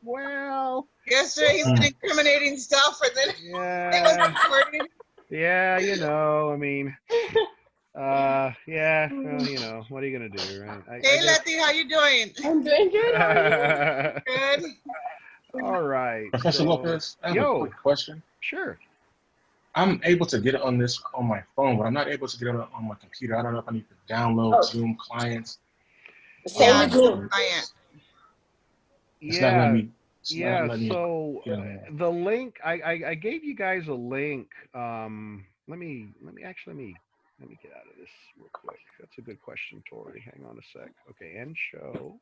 Well, Yesterday he said incriminating stuff, and then it was yeah, recorded. yeah, you know, I mean, yeah, well, you know, what are you gonna do, right? I Hey, guess. Letty, how you doing? I'm doing good. How are you? Good. All right. Professor So, Lopez, I have a quick question. sure. I'm able to get it on this on my phone, but I'm not able to get it on my computer. I don't know if I need to download Oh, Zoom clients. same with me. Client. It's not letting Yeah, me. It's not yeah. letting me So get on there. the link I gave you guys a link. Let me get out of this real quick. That's a good question, Tori. Hang on a sec. Okay, end show.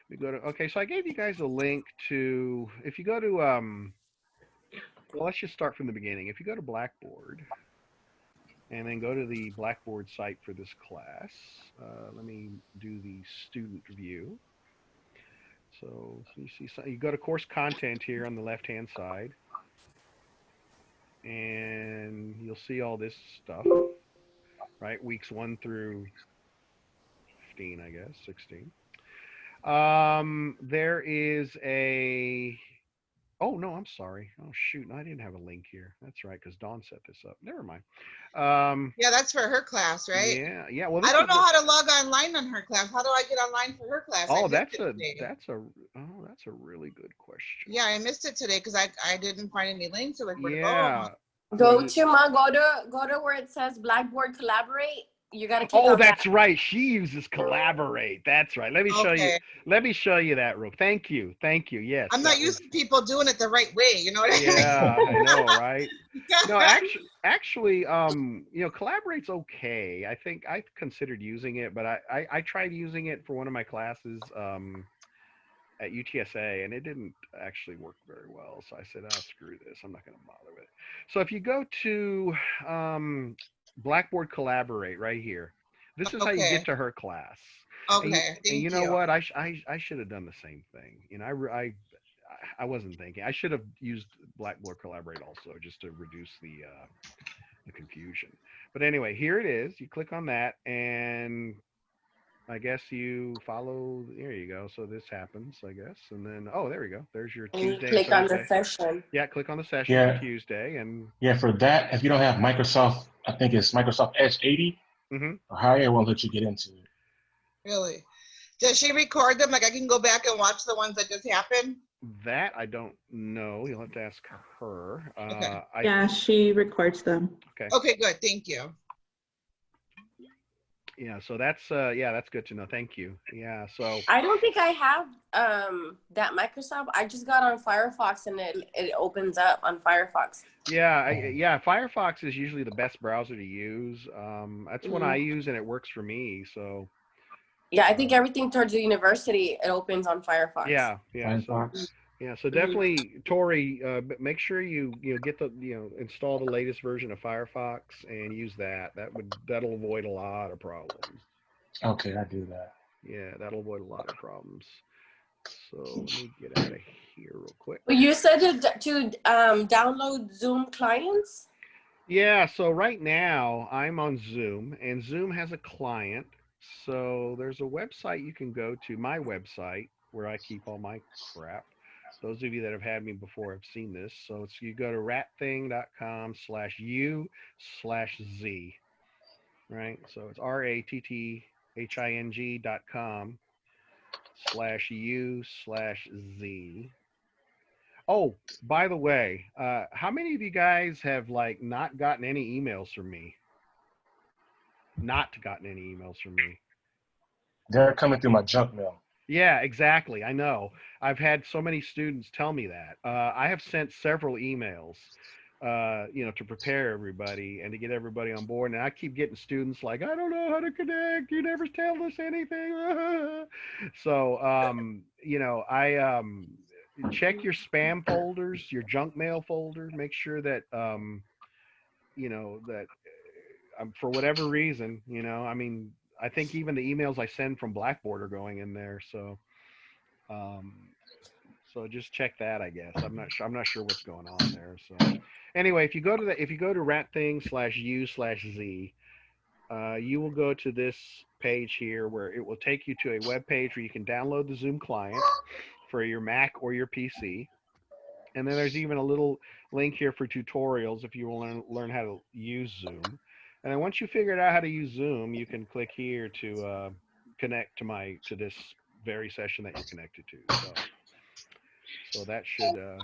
We go to okay. So I gave you guys a link to if you go to well, let's just start from the beginning. If you go to Blackboard and then go to the Blackboard site for this class, let me do the student view. So you see, so you go to course content here on the left-hand side, and you'll see all this stuff, right? Weeks 1 through 15, I guess, 16. There is a Oh no, I'm sorry. Oh shoot, no, I didn't have a link here. That's right, because Dawn set this up. Never mind. Yeah, that's for her class, right? Yeah, yeah. Well, I don't know how to log online on her class. How do I get online for her class? Oh, I missed that's it a today. that's a really good question. Yeah, I missed it today because I didn't find any links. Or like where to Yeah. Go to where it says Blackboard Collaborate. You gotta click Oh, on that's that. right. She uses Collaborate. That's right. Let me show you. Okay. Let me show you that, Rope. Thank you. Thank you. Yes. I'm that not used to people doing it the right way. You know what I mean? Yeah, I know, right? No, actually, you know, Collaborate's okay. I think I considered using it, but I tried using it for one of my classes at UTSA, and it didn't actually work very well. So I said, "Oh, screw this. I'm not going to bother with it." So if you go to Blackboard Collaborate right here, this is how you Okay. get to her class. Okay. And you Thank know you. what? I should have done the same thing. You know, I wasn't thinking. I should have used Blackboard Collaborate also, just to reduce the confusion. But anyway, here it is. You click on that, and I guess you follow. There you go. So this happens, I guess, and then there we go. There's your And you Tuesday and click on the Thursday. session. Yeah, click on the session Yeah. for Tuesday, and Yeah, for that, if you don't have Microsoft, I think it's Microsoft Edge 80 or higher, it won't let you get into it. Really? Does she record them? Like I can go back and watch the ones that just happened? that I don't know. You'll have to ask her. Okay. Yeah, she records them. Okay. Okay, good. Thank you. Yeah, so that's that's good to know. Thank you. Yeah, so I don't think I have that Microsoft. I just got on Firefox and it opens up on Firefox. yeah, Firefox is usually the best browser to use. That's what I use, and it works for me. So yeah, I think everything towards the university it opens on Firefox. yeah. Firefox. So definitely, Tori, make sure you get the install the latest version of Firefox and use that. That'll avoid a lot of problems. Okay, I do that. Yeah, that'll avoid a lot of problems. So let me get out of here real quick. Well, you said to download Zoom clients? Yeah, so right now I'm on Zoom, and Zoom has a client. So there's a website you can go to, my website, where I keep all my crap. Those of you that have had me before have seen this. So you go to ratthing.com/u/z, right? So it's ratthing.com/u/z. Oh, by the way, how many of you guys have not gotten any emails from me? Not gotten any emails from me. They're coming through my junk mail. Yeah, exactly. I know. I've had so many students tell me that. I have sent several emails, to prepare everybody and to get everybody on board. And I keep getting students like, I don't know how to connect. You never tell us anything. So, I check your spam folders, your junk mail folder. Make sure that, that for whatever reason, I think even the emails I send from Blackboard are going in there. So, so just check that, I guess. I'm not sure what's going on there. So anyway, if you go to ratthing/u/z, you will go to this page here where it will take you to a web page where you can download the Zoom client for your Mac or your PC. And then there's even a little link here for tutorials if you want to learn how to use Zoom. And then once you figured out how to use Zoom, you can click here to connect to this very session that you're connected to. So that should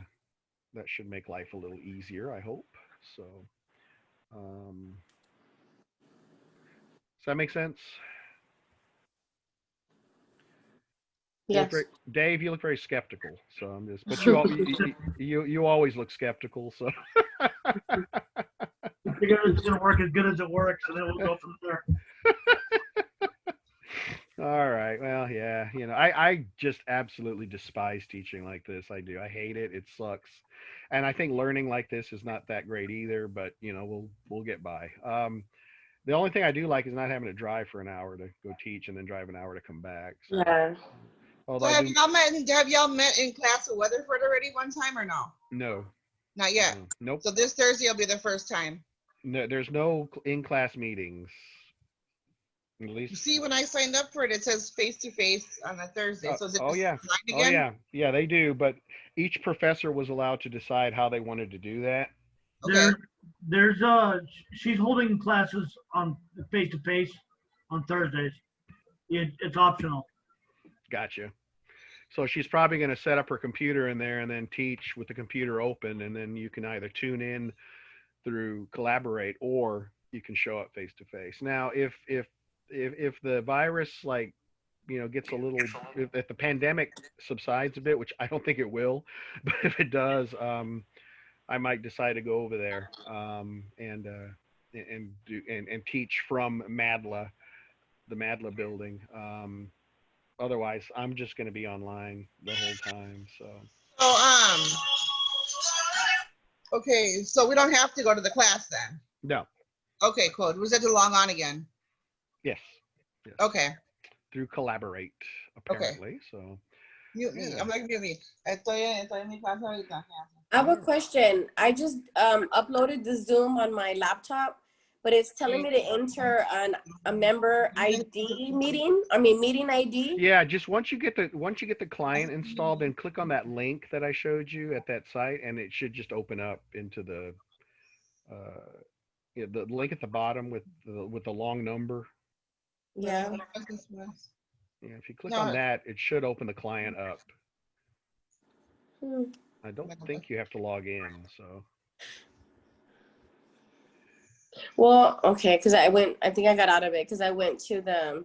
make life a little easier, I hope. So does that make sense? Yes. Dave, you look very skeptical. So I'm just, but you always look skeptical. So I figure it's gonna work as good as it works, and then we'll go from there. all right. Well, yeah. I just absolutely despise teaching like this. I do. I hate it. It sucks. And I think learning like this is not that great either. But we'll get by. The only thing I do like is not having to drive for an hour to go teach and then drive an hour to come back. So. Yeah. Although So have y'all met in class with Weatherford already one time or no? No. Not yet. No. Nope. So this Thursday will be the first time. No, there's no in-class meetings. At least. See, when I signed up for it, it says face-to-face on a Thursday. So is it yeah. online again? Oh yeah. Yeah, they do. But each professor was allowed to decide how they wanted to do that. Okay. There's she's holding classes on face to face on Thursdays. It's optional. Gotcha. So she's probably going to set up her computer in there and then teach with the computer open, and then you can either tune in through Collaborate or you can show up face to face. Now, if the virus gets a little, if the pandemic subsides a bit, which I don't think it will, but if it does, I might decide to go over there and teach from Madla, the Madla building. Otherwise, I'm just going to be online the whole time. So. Okay, so we don't have to go to the class then. No. Okay, cool. Was that to log on again? Yes. Okay. Through Collaborate, apparently. So. Mute me. Yeah. I'm like mute me. Estoy en mi clase ahorita. I have a question. I just uploaded the Zoom on my laptop, but it's telling me to enter a member ID meeting. I mean meeting ID. Yeah, just once you get the client installed, then click on that link that I showed you at that site, and it should just open up into the link at the bottom with the long number. Yeah. Yeah, if you click on that, it should open the client up. I don't think you have to log in, so. Well, okay, because I think I got out of it because I went to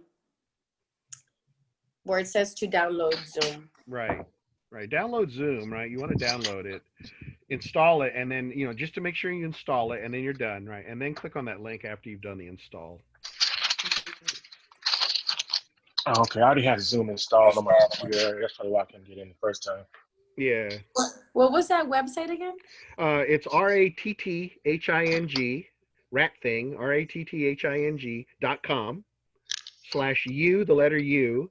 where it says to download Zoom. Right. Download Zoom, right? You want to download it, install it, and then, just to make sure you install it, and then you're done, right? And then click on that link after you've done the install. Oh, okay, I already have Zoom installed on my computer. That's probably why I couldn't get in the first time. Yeah. What was that website again? It's RATTHING, ratthing, RATTHING.com/U, the letter U,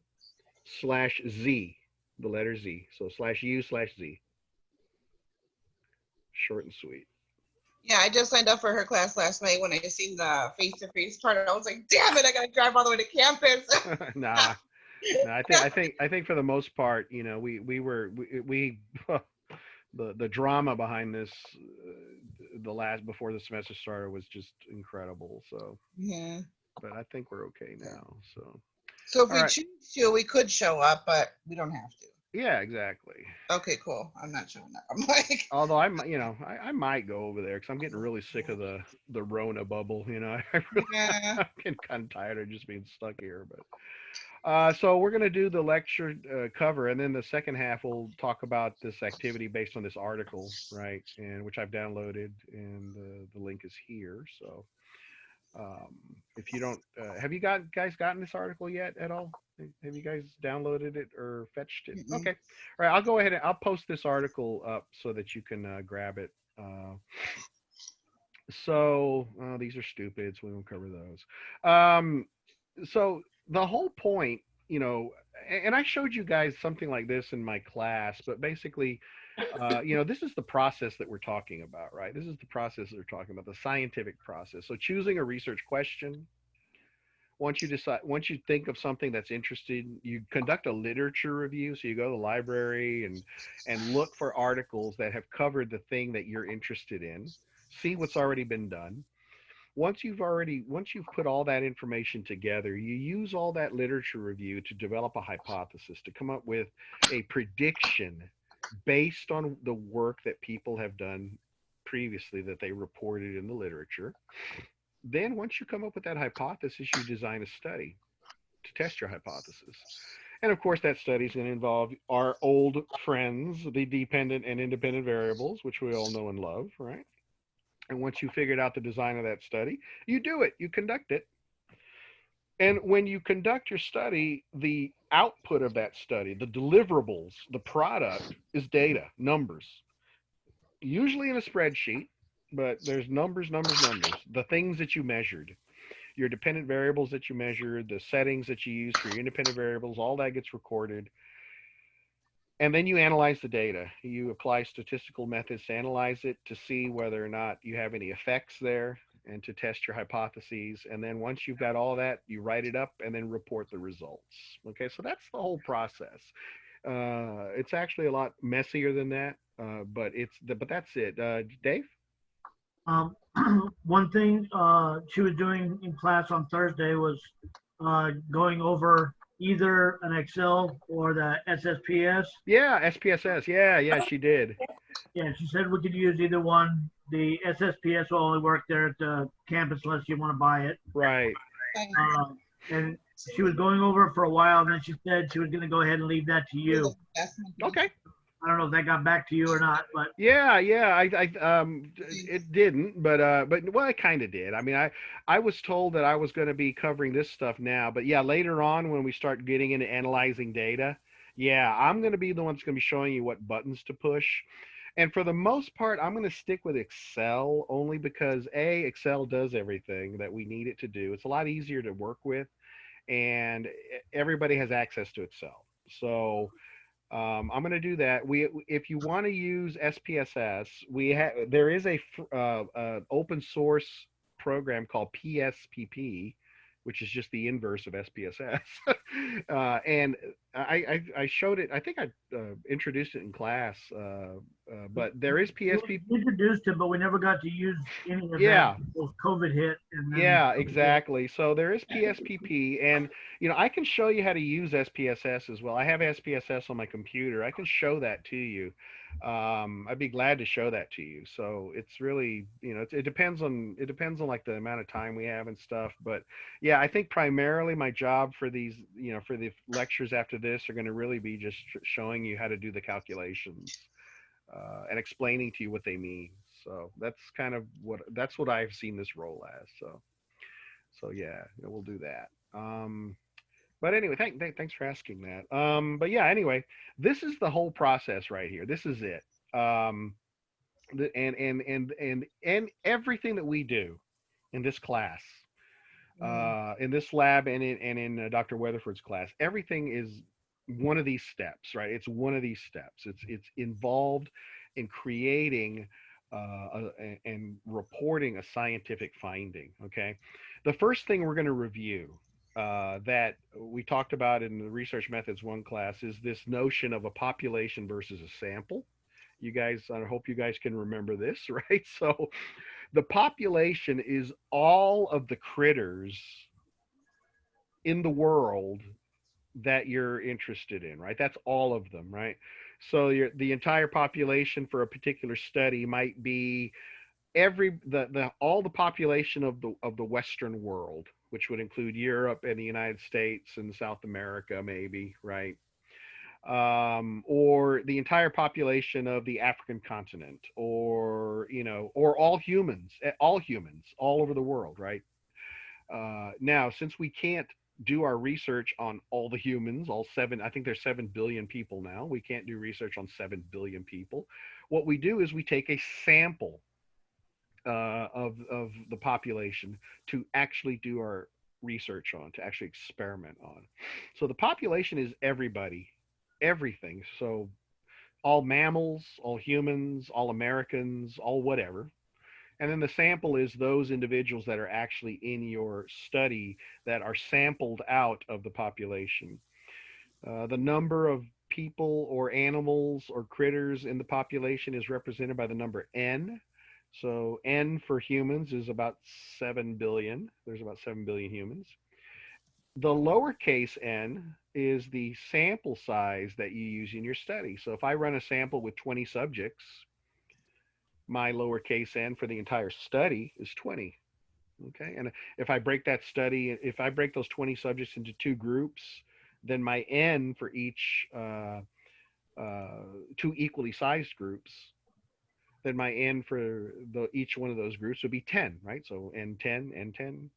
/Z, the letter Z. So /U/Z. Short and sweet. Yeah, I just signed up for her class last night when I seen the face-to-face part. I was like, damn it, I gotta drive all the way to campus. Nah, I think for the most part, the drama behind this, before the semester started was just incredible. So, yeah. But I think we're okay now. So if we choose to, we could show up, but we don't have to. Yeah, exactly. Okay, cool. I'm not showing up. I'm like. Although I might go over there because I'm getting really sick of the Rona bubble. I'm getting kind of tired of just being stuck here. But so we're gonna do the lecture cover, and then the second half we'll talk about this activity based on this article, right? And which I've downloaded, and the link is here. So if you don't, have you guys gotten this article yet at all? Have you guys downloaded it or fetched it? Mm-mm. Okay. All right. I'll go ahead and I'll post this article up so that you can grab it. So these are stupid, so we won't cover those. So the whole point, and I showed you guys something like this in my class, but basically, this is the process that we're talking about, right? This is the process that we're talking about, the scientific process. So choosing a research question, once you think of something that's interesting, you conduct a literature review. So you go to the library and look for articles that have covered the thing that you're interested in, see what's already been done. Once you've put all that information together, you use all that literature review to develop a hypothesis, to come up with a prediction based on the work that people have done previously that they reported in the literature. Then once you come up with that hypothesis, you design a study to test your hypothesis. And of course, that study is going to involve our old friends, the dependent and independent variables, which we all know and love, right? And once you figured out the design of that study, you do it, you conduct it. And when you conduct your study, the output of that study, the deliverables, the product is data, numbers, usually in a spreadsheet, but there's numbers, the things that you measured, your dependent variables that you measured, the settings that you use for your independent variables, all that gets recorded. And then you analyze the data. You apply statistical methods to analyze it to see whether or not you have any effects there and to test your hypotheses. And then once you've got all that, you write it up and then report the results. Okay, so that's the whole process. It's actually a lot messier than that, but that's it. Dave? One thing she was doing in class on Thursday was going over either an Excel or the SSPS. Yeah, SPSS. Yeah, she did. Yeah, she said we could use either one. The SSPS will only work there at the campus unless you want to buy it. Right. And she was going over it for a while, and then she said she was going to go ahead and leave that to you. Okay. I don't know if that got back to you or not, but yeah, it didn't, but well, it kind of did. I mean, I was told that I was going to be covering this stuff now, but yeah, later on when we start getting into analyzing data, yeah, I'm going to be the one that's going to be showing you what buttons to push. And for the most part, I'm going to stick with Excel only because Excel does everything that we need it to do. It's a lot easier to work with, and everybody has access to Excel. So I'm going to do that. If you want to use SPSS, there is a open source program called PSPP, which is just the inverse of SPSS. And I showed it. I think I introduced it in class. But there is PSPP. We introduced it, but we never got to use any of Yeah. that until COVID hit. And then Yeah, exactly. So there is PSPP, and I can show you how to use SPSS as well. I have SPSS on my computer. I can show that to you. I'd be glad to show that to you. So it's really, it depends on like the amount of time we have and stuff. But yeah, I think primarily my job for these, for the lectures after this are going to really be just showing you how to do the calculations and explaining to you what they mean. So that's kind of what I've seen this role as. So yeah, we'll do that. But anyway, thanks for asking that. But yeah, anyway, this is the whole process right here. This is it. And everything that we do in this class, in this lab, and in Dr. Weatherford's class, everything is one of these steps, right? It's one of these steps. It's involved in creating and reporting a scientific finding. Okay, the first thing we're going to review that we talked about in the Research Methods 1 class is this notion of a population versus a sample. You guys, I hope you guys can remember this, right? So the population is all of the critters in the world that you're interested in, right? That's all of them, right? So the entire population for a particular study might be all the population of the Western world, which would include Europe and the United States and South America, maybe, right? Or the entire population of the African continent, or all humans all over the world, right? Now, since we can't do our research on all the humans, I think there's 7 billion people now. We can't do research on 7 billion people. What we do is we take a sample of the population to actually do our research on, to actually experiment on. So the population is everybody, everything. So all mammals, all humans, all Americans, all whatever. And then the sample is those individuals that are actually in your study that are sampled out of the population. The number of people or animals or critters in the population is represented by the number n. So n for humans is about 7 billion. There's about 7 billion humans. The lowercase n is the sample size that you use in your study. So if I run a sample with 20 subjects, my lowercase n for the entire study is 20. Okay, and if I break that study, if I break those 20 subjects into two groups, then my n for each two equally sized groups, then my n for each one of those groups would be 10, right? So n10, n10,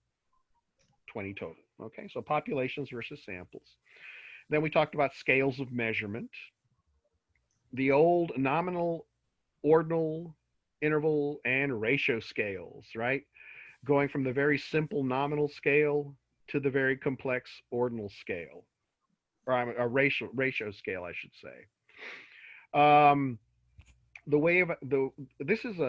20 total. Okay, so populations versus samples. Then we talked about scales of measurement. The old nominal, ordinal, interval, and ratio scales, right? Going from the very simple nominal scale to the very complex ordinal scale, or a ratio scale, I should say. The way of this is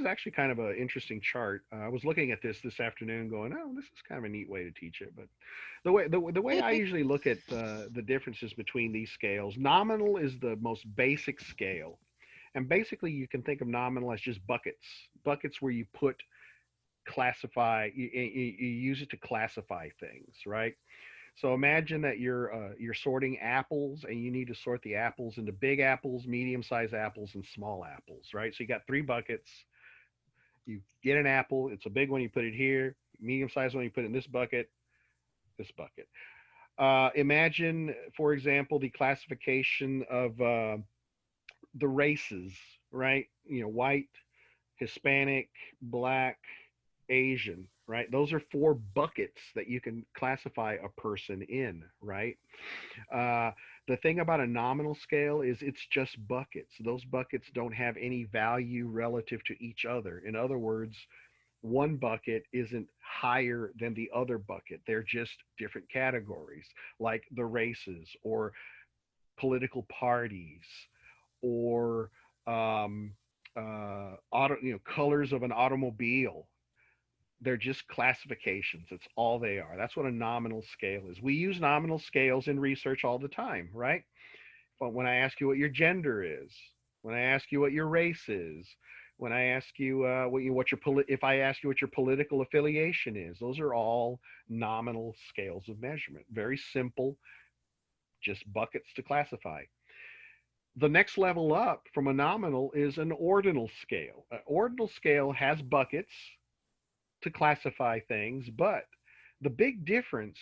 actually kind of an interesting chart. I was looking at this afternoon, going, "Oh, this is kind of a neat way to teach it." But the way I usually look at the differences between these scales, nominal is the most basic scale, and basically you can think of nominal as just buckets where you put classify. You use it to classify things, right? So imagine that you're sorting apples, and you need to sort the apples into big apples, medium-sized apples, and small apples, right? So you got 3 buckets. You get an apple, it's a big one, you put it here. Medium-sized one, you put it in this bucket, this bucket. Imagine, for example, the classification of the races, right? White, Hispanic, Black, Asian, right? Those are 4 buckets that you can classify a person in, right? The thing about a nominal scale is it's just buckets. Those buckets don't have any value relative to each other. In other words, one bucket isn't higher than the other bucket. They're just different categories, like the races or political parties or colors of an automobile. They're just classifications. It's all they are. That's what a nominal scale is. We use nominal scales in research all the time, right? But when I ask you what your gender is, when I ask you what your race is, when I ask you if I ask you what your political affiliation is, those are all nominal scales of measurement. Very simple, just buckets to classify. The next level up from a nominal is an ordinal scale. An ordinal scale has buckets to classify things, but the big difference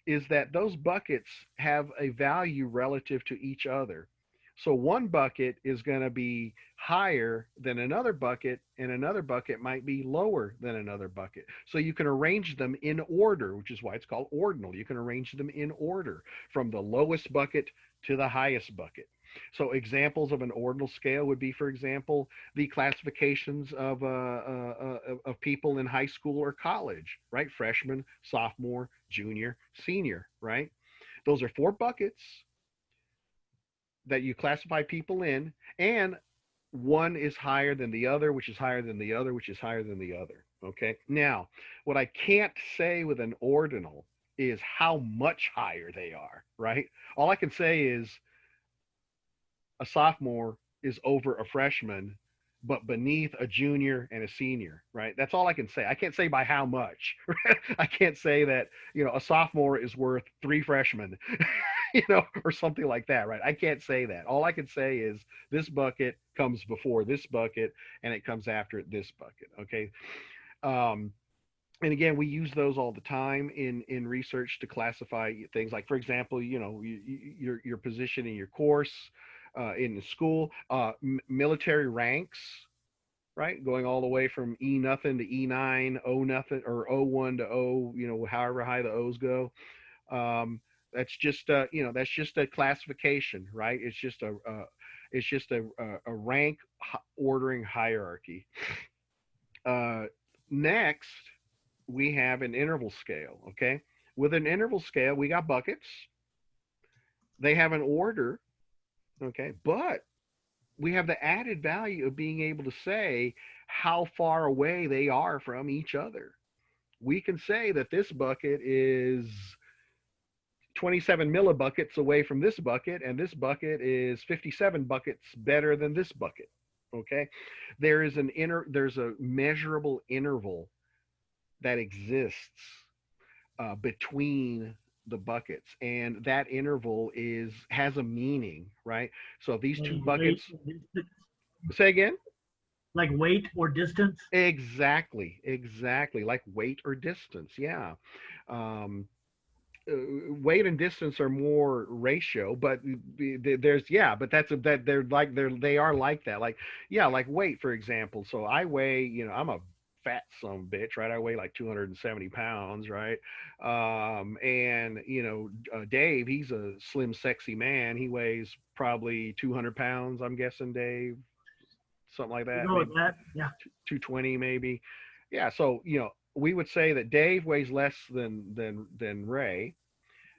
is that those buckets have a value relative to each other. So one bucket is going to be higher than another bucket, and another bucket might be lower than another bucket. So you can arrange them in order, which is why it's called ordinal. You can arrange them in order from the lowest bucket to the highest bucket. So examples of an ordinal scale would be, for example, the classifications of people in high school or college, right? Freshman, sophomore, junior, senior, right? Those are 4 buckets that you classify people in, and one is higher than the other, which is higher than the other, which is higher than the other. Okay. Now, what I can't say with an ordinal is how much higher they are, right? All I can say is a sophomore is over a freshman, but beneath a junior and a senior, right? That's all I can say. I can't say by how much. I can't say that, a sophomore is worth 3 freshmen, or something like that, right? I can't say that. All I can say is this bucket comes before this bucket and it comes after this bucket, okay? And again, we use those all the time in research to classify things like, for example, your position in your course, in the school, military ranks, right? Going all the way from E nothing to E9, O nothing, or O1 to O, however high the O's go. That's just a classification, right? It's just a rank ordering hierarchy. Next, we have an interval scale. Okay, with an interval scale, we got buckets. They have an order. Okay, but we have the added value of being able to say how far away they are from each other. We can say that this bucket is 27 millibuckets away from this bucket, and this bucket is 57 buckets better than this bucket. Okay, there's a measurable interval that exists between the buckets, and that interval has a meaning, right? So these two buckets. Say again. Like weight or distance. Exactly, like weight or distance. Yeah. Weight and distance are more ratio, but there's but that they are like that. Like like weight, for example. So I weigh, I'm a fat son of a bitch, right? I weigh like 270 pounds, right? And Dave, he's a slim, sexy man. He weighs probably 200 pounds, I'm guessing, Dave, something like that. Go with that. Yeah. 220 maybe. Yeah. So we would say that Dave weighs less than Ray,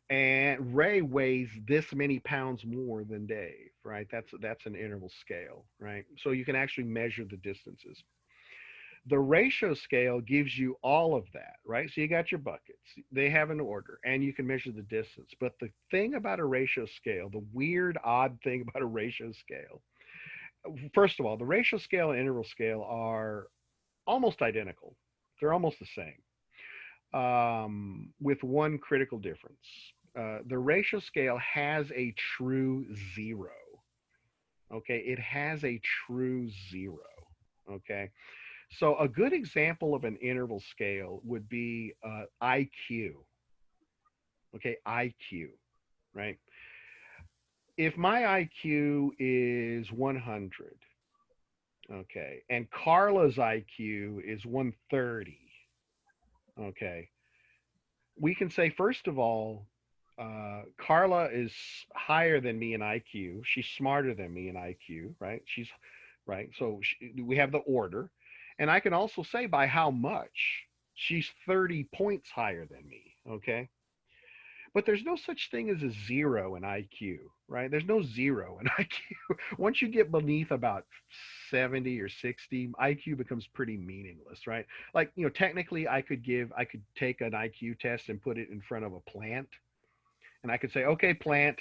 and Ray weighs this many pounds more than Dave, right? That's an interval scale, right? So you can actually measure the distances. The ratio scale gives you all of that, right? So you got your buckets, they have an order, and you can measure the distance. But the thing about a ratio scale, the weird, odd thing about a ratio scale, first of all, the ratio scale and interval scale are almost identical. They're almost the same, with one critical difference. The ratio scale has a true zero. Okay, it has a true zero. Okay, so a good example of an interval scale would be IQ. Okay, IQ, right? If my IQ is 100, okay, and Carla's IQ is 130, okay, we can say, first of all, Carla is higher than me in IQ. She's smarter than me in IQ, right? She's right. So we have the order. And I can also say by how much she's 30 points higher than me, okay? But there's no such thing as a zero in IQ, right? There's no zero in IQ. Once you get beneath about 70 or 60, IQ becomes pretty meaningless, right? Like, technically I could take an IQ test and put it in front of a plant, and I could say, okay, plant,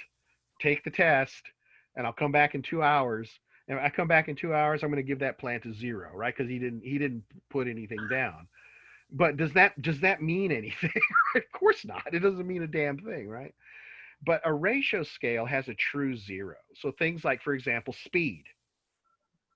take the test, and I'll come back in 2 hours. And if I come back in 2 hours, I'm going to give that plant a zero, right? Because he didn't put anything down. But does that mean anything? Of course not. It doesn't mean a damn thing, right? But a ratio scale has a true zero. So things like, for example, speed,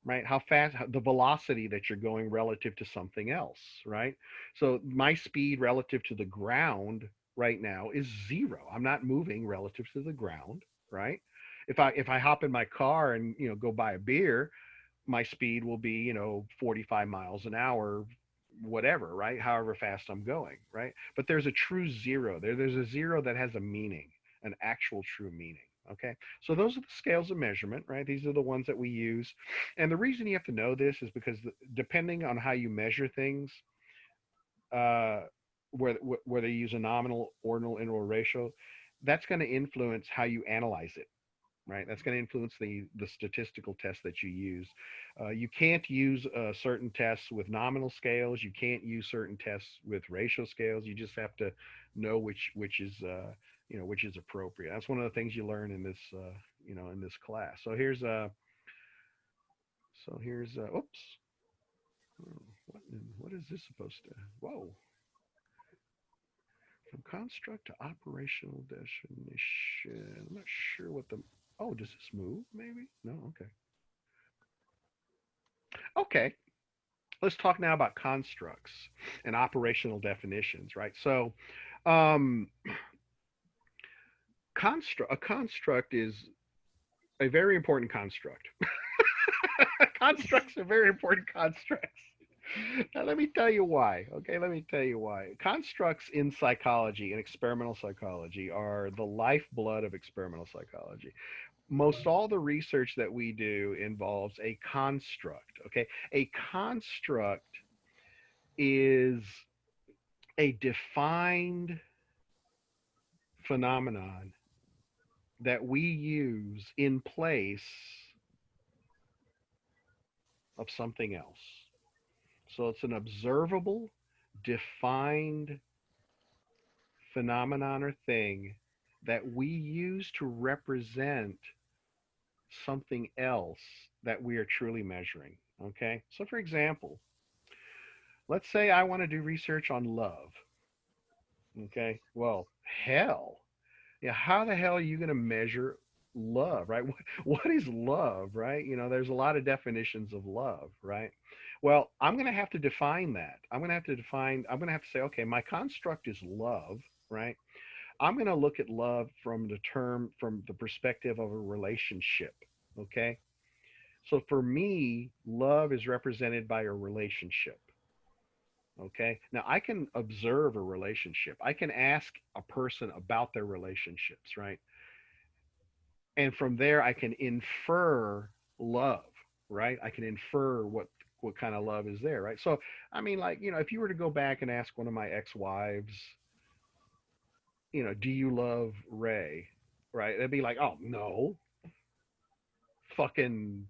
right? How fast, the velocity that you're going relative to something else, right? So my speed relative to the ground right now is zero. I'm not moving relative to the ground, right? If I hop in my car and go buy a beer, my speed will be 45 miles an hour, whatever, right? However fast I'm going, right? But there's a true zero there. There's a zero that has a meaning, an actual true meaning. Okay, so those are the scales of measurement, right? These are the ones that we use. And the reason you have to know this is because depending on how you measure things, uh, whether you use a nominal, ordinal, interval, ratio, that's going to influence how you analyze it, right? That's going to influence the statistical test that you use. You can't use certain tests with nominal scales. You can't use certain tests with ratio scales. You just have to know which is which is appropriate. That's one of the things you learn in this in this class. So here's oops. What is this supposed to? Whoa. From construct to operational definition. I'm not sure what the. Oh, does this move? Maybe. No. Okay. Okay. Let's talk now about constructs and operational definitions, right? So, um, a construct is a very important construct. Constructs are very important constructs. Now, let me tell you why. Okay, let me tell you why. Constructs in psychology and experimental psychology are the lifeblood of experimental psychology. Most all the research that we do involves a construct. Okay, a construct is a defined phenomenon that we use in place of something else. So it's an observable, defined phenomenon or thing that we use to represent something else that we are truly measuring. Okay. So, for example, let's say I want to do research on love. Okay. Well, hell, yeah. How the hell are you going to measure love, right? What is love, right? There's a lot of definitions of love, right? Well, I'm going to have to define that. I'm going to have to say, okay, my construct is love, right? I'm going to look at love from the perspective of a relationship. Okay. So for me, love is represented by a relationship. Okay. Now I can observe a relationship. I can ask a person about their relationships, right? And from there, I can infer love, right? I can infer what kind of love is there, right? So, I mean, like, if you were to go back and ask one of my ex-wives, do you love Ray? Right? They'd be like, oh, no, fucking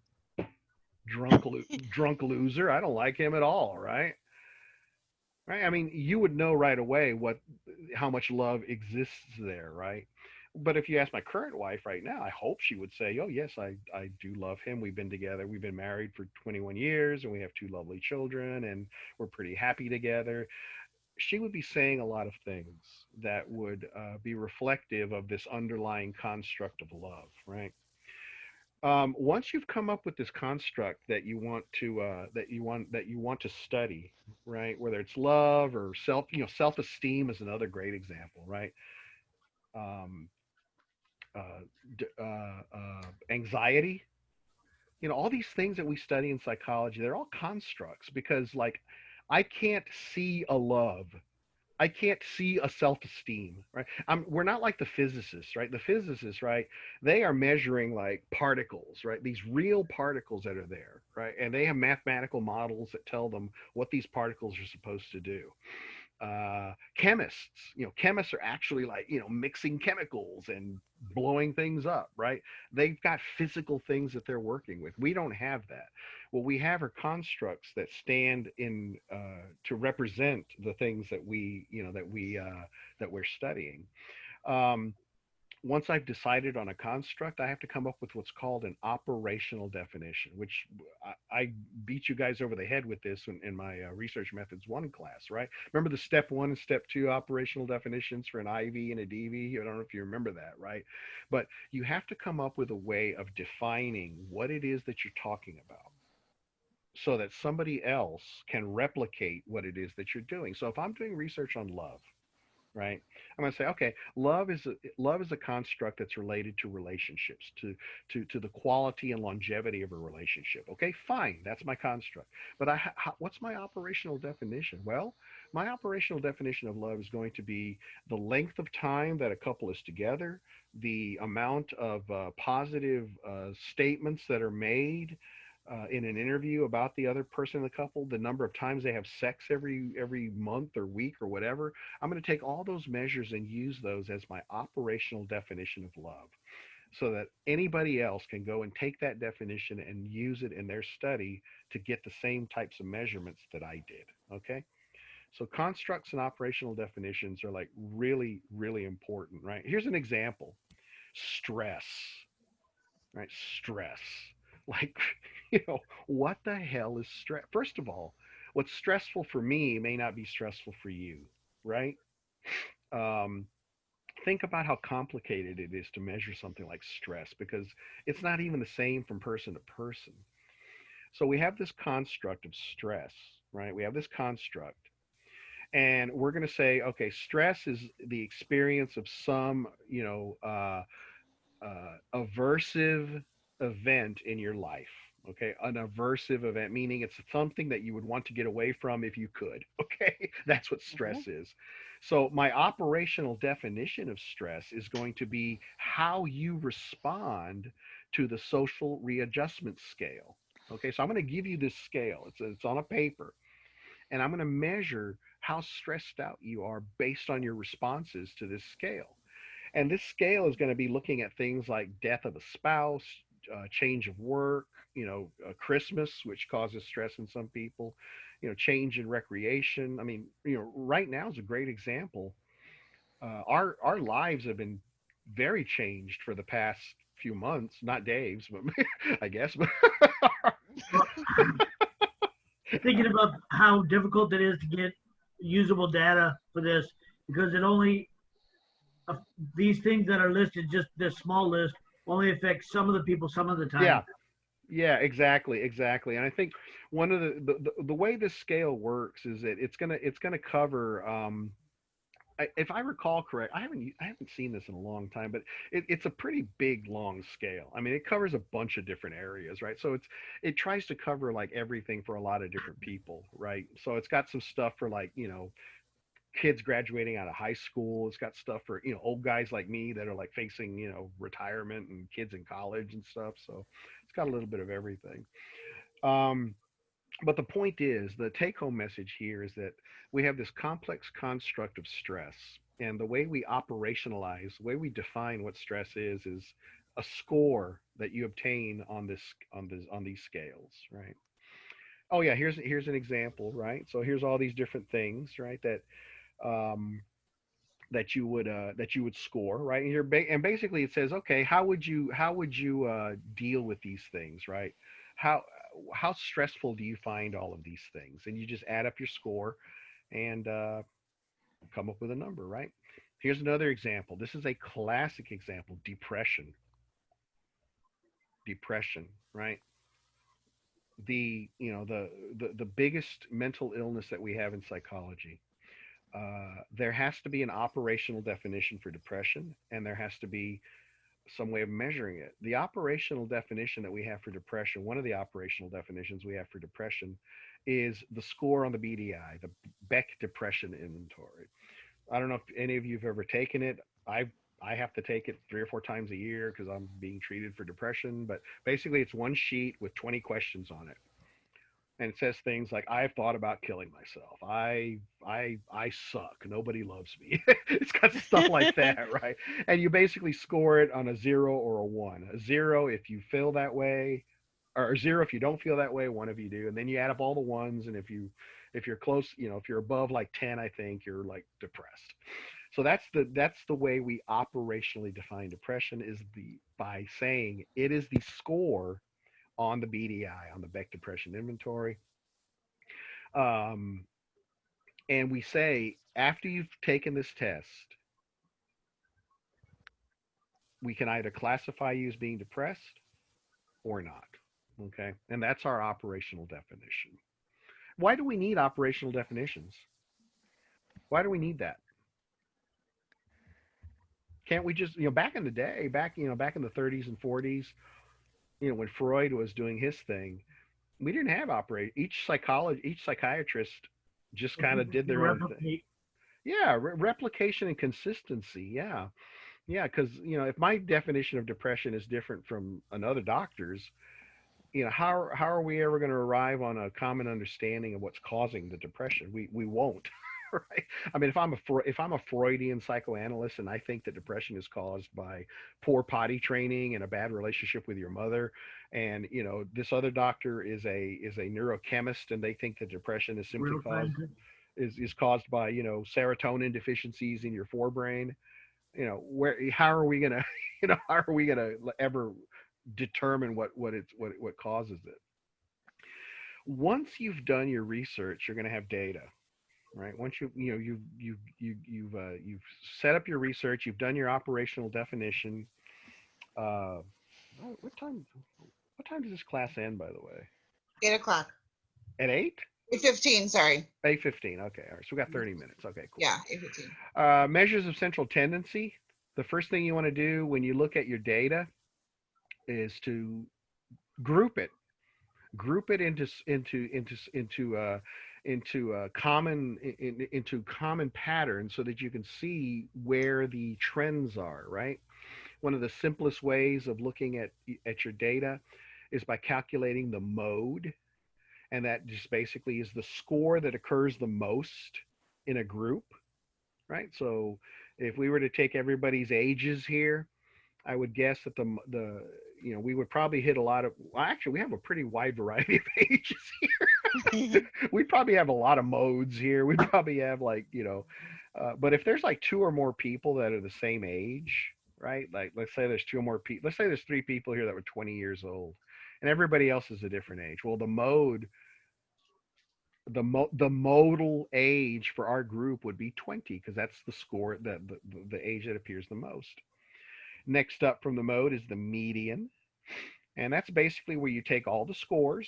drunk loser. I don't like him at all, right? Right? I mean, you would know right away how much love exists there, right? But if you ask my current wife right now, I hope she would say, oh, yes, I do love him. We've been together. We've been married for 21 years and we have two lovely children and we're pretty happy together. She would be saying a lot of things that would be reflective of this underlying construct of love, right? Once you've come up with this construct that you want to study, right? Whether it's love or self-esteem is another great example, right? Um, Anxiety, all these things that we study in psychology, they're all constructs because, like, I can't see a love. I can't see a self-esteem, right? We're not like the physicists, right? The physicists, right? They are measuring like particles, right? These real particles that are there, right? And they have mathematical models that tell them what these particles are supposed to do. Chemists, chemists are actually like, mixing chemicals and blowing things up, right? They've got physical things that they're working with. We don't have that. What we have are constructs that stand in to represent the things that we're studying. Um, Once I've decided on a construct, I have to come up with what's called an operational definition, which I beat you guys over the head with this in my research methods 1 class, right? Remember the step 1 and step 2 operational definitions for an IV and a DV? I don't know if you remember that, right? But you have to come up with a way of defining what it is that you're talking about so that somebody else can replicate what it is that you're doing. So if I'm doing research on love, right? I'm going to say, okay, love is a construct that's related to relationships, to the quality and longevity of a relationship. Okay, fine, that's my construct. But what's my operational definition? Well, my operational definition of love is going to be the length of time that a couple is together, the amount of positive statements that are made in an interview about the other person in the couple, the number of times they have sex every month or week or whatever. I'm going to take all those measures and use those as my operational definition of love so that anybody else can go and take that definition and use it in their study to get the same types of measurements that I did. Okay. So constructs and operational definitions are like really, really important, right? Here's an example. Stress, right? Stress. Like, what the hell is stress? First of all, what's stressful for me may not be stressful for you, right? Um, think about how complicated it is to measure something like stress because it's not even the same from person to person. So we have this construct of stress, right? We have this construct. And we're going to say, okay, stress is the experience of some, aversive event in your life. Okay, an aversive event, meaning it's something that you would want to get away from if you could. Okay, that's what stress is. So my operational definition of stress is going to be how you respond to the social readjustment scale. Okay, so I'm going to give you this scale. It's on a paper, and I'm going to measure how stressed out you are based on your responses to this scale. And this scale is going to be looking at things like death of a spouse, change of work, Christmas, which causes stress in some people, change in recreation. I mean, right now is a great example. Our lives have been very changed for the past few months, not Dave's, but I guess. But Well, thinking about how difficult it is to get usable data for this, because it only these things that are listed, just this small list, only affects some of the people some of the time. Yeah, exactly. And I think one of the way this scale works is that it's gonna cover. If I recall correct, I haven't seen this in a long time, but it's a pretty big, long scale. I mean, it covers a bunch of different areas, right? So it tries to cover like everything for a lot of different people, right? So it's got some stuff for like kids graduating out of high school. It's got stuff for old guys like me that are like facing retirement, and kids in college and stuff. So it's got a little bit of everything. Um, but the point is, the take home message here is that we have this complex construct of stress, and the way we operationalize, the way we define what stress is a score that you obtain on these scales, right? Oh yeah, here's an example, right? So here's all these different things, right, um, that you would score, right? And basically it says, okay, how would you deal with these things, right? How stressful do you find all of these things? And you just add up your score and come up with a number, right? Here's another example. This is a classic example: depression. Depression, right? The biggest mental illness that we have in psychology. There has to be an operational definition for depression, and there has to be some way of measuring it. The operational definition that we have for depression, one of the operational definitions we have for depression, is the score on the BDI, the Beck Depression Inventory. I don't know if any of you have ever taken it. I have to take it 3 or 4 times a year because I'm being treated for depression. But basically, it's one sheet with 20 questions on it, and it says things like, I've thought about killing myself, I suck, nobody loves me. It's got stuff like that, right? And you basically score it on a 0 or a 1. A 0 if you feel that way, or a 0 if you don't feel that way. One of you do, and then you add up all the ones, and if you're close, if you're above like 10, I think you're like depressed. So that's the way we operationally define depression, is by saying it is the score on the BDI, on the Beck Depression Inventory. Um, and we say, after you've taken this test, we can either classify you as being depressed or not. Okay. And that's our operational definition. Why do we need operational definitions? Why do we need that? Can't we just, back in the day, back in the 30s and 40s, when Freud was doing his thing, we didn't have each psychiatrist just kind of did their own thing. Yeah, replication and consistency. Yeah, because if my definition of depression is different from another doctor's, how are we ever going to arrive on a common understanding of what's causing the depression? We won't. Right? I mean, if I'm a Freudian psychoanalyst and I think that depression is caused by poor potty training and a bad relationship with your mother, and this other doctor is a neurochemist and they think that depression is simply caused by serotonin deficiencies in your forebrain, how are we gonna ever determine what causes it? Once you've done your research, you're going to have data. Right. Once you've set up your research, you've done your operational definition. What time does this class end, by the way? 8 o'clock. At 8? 8:15. Sorry. 8:15. Okay. All right. So we got 30 minutes. Okay. Cool. Yeah. 8:15. Measures of central tendency. The first thing you want to do when you look at your data is to group it into common patterns so that you can see where the trends are, right? One of the simplest ways of looking at your data is by calculating the mode, and that just basically is the score that occurs the most in a group, right? So if we were to take everybody's ages here, I would guess that you know, we would probably hit a lot of, well, actually, we have a pretty wide variety of ages here. We'd probably have a lot of modes here. We'd probably have like, you know, but if there's like 2 or more people that are the same age, right? Like, let's say there's 2 or more people, let's say there's 3 people here that were 20 years old and everybody else is a different age. Well, the modal age for our group would be 20 because that's the score, the age that appears the most. Next up from the mode is the median, and that's basically where you take all the scores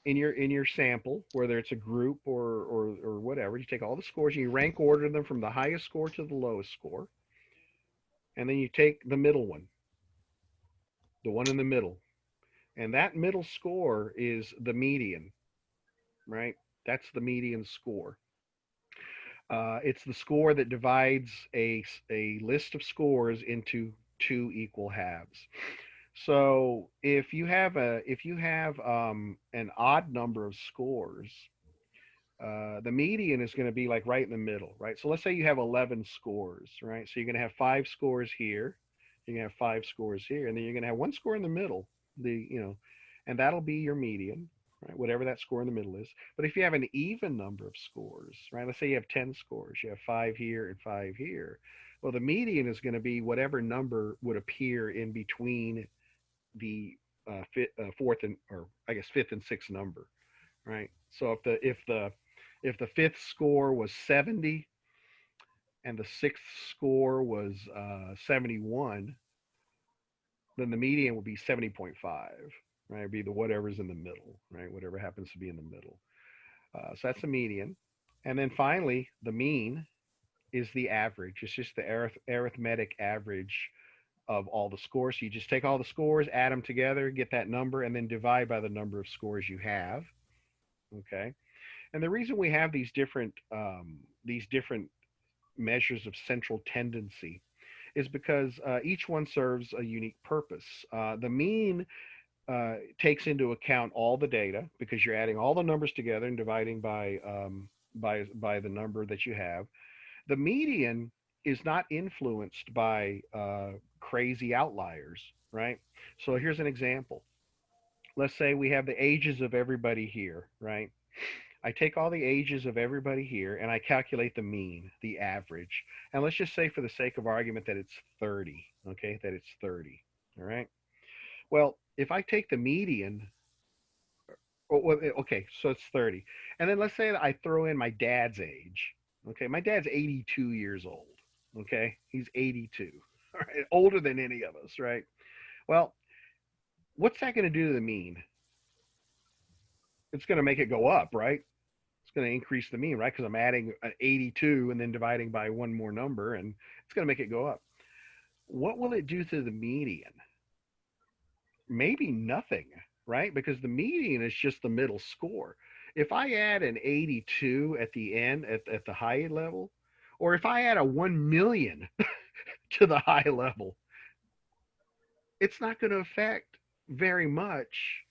in your sample, whether it's a group or whatever. You take all the scores and you rank order them from the highest score to the lowest score, and then you take the middle one, the one in the middle, and that middle score is the median, right? That's the median score. It's the score that divides a list of scores into 2 equal halves. So if you have an odd number of scores, the median is going to be like right in the middle, right? So let's say you have 11 scores, right? So you're going to have 5 scores here, you're going to have 5 scores here, and then you're going to have 1 score in the middle, and that'll be your median, right? Whatever that score in the middle is. But if you have an even number of scores, right? Let's say you have 10 scores, you have 5 here and 5 here. Well, the median is going to be whatever number would appear in between the fourth and, or I guess fifth and sixth number, right? So if the fifth score was 70 and the sixth score was 71, then the median would be 70.5, right? It'd be the whatever's in the middle, right? Whatever happens to be in the middle. So that's the median. And then finally, the mean is the average. It's just the arithmetic average of all the scores. So you just take all the scores, add them together, get that number, and then divide by the number of scores you have. Okay. And the reason we have these different measures of central tendency is because each one serves a unique purpose. The mean takes into account all the data because you're adding all the numbers together and dividing by the number that you have. The median is not influenced by crazy outliers, right? So here's an example. Let's say we have the ages of everybody here, right? I take all the ages of everybody here and I calculate the mean, the average. And let's just say for the sake of argument that it's 30, okay? That it's 30, all right? Well, if I take the median, okay, so it's 30. And then let's say that I throw in my dad's age. Okay, my dad's 82 years old. Okay, he's 82, all right? Older than any of us, right? Well, what's that going to do to the mean? It's going to make it go up, right? It's going to increase the mean, right? Because I'm adding an 82 and then dividing by one more number, and it's going to make it go up. What will it do to the median? Maybe nothing, right? Because the median is just the middle score. If I add an 82 at the end, at the high level, or if I add a 1 million to the high level, it's not going to affect very much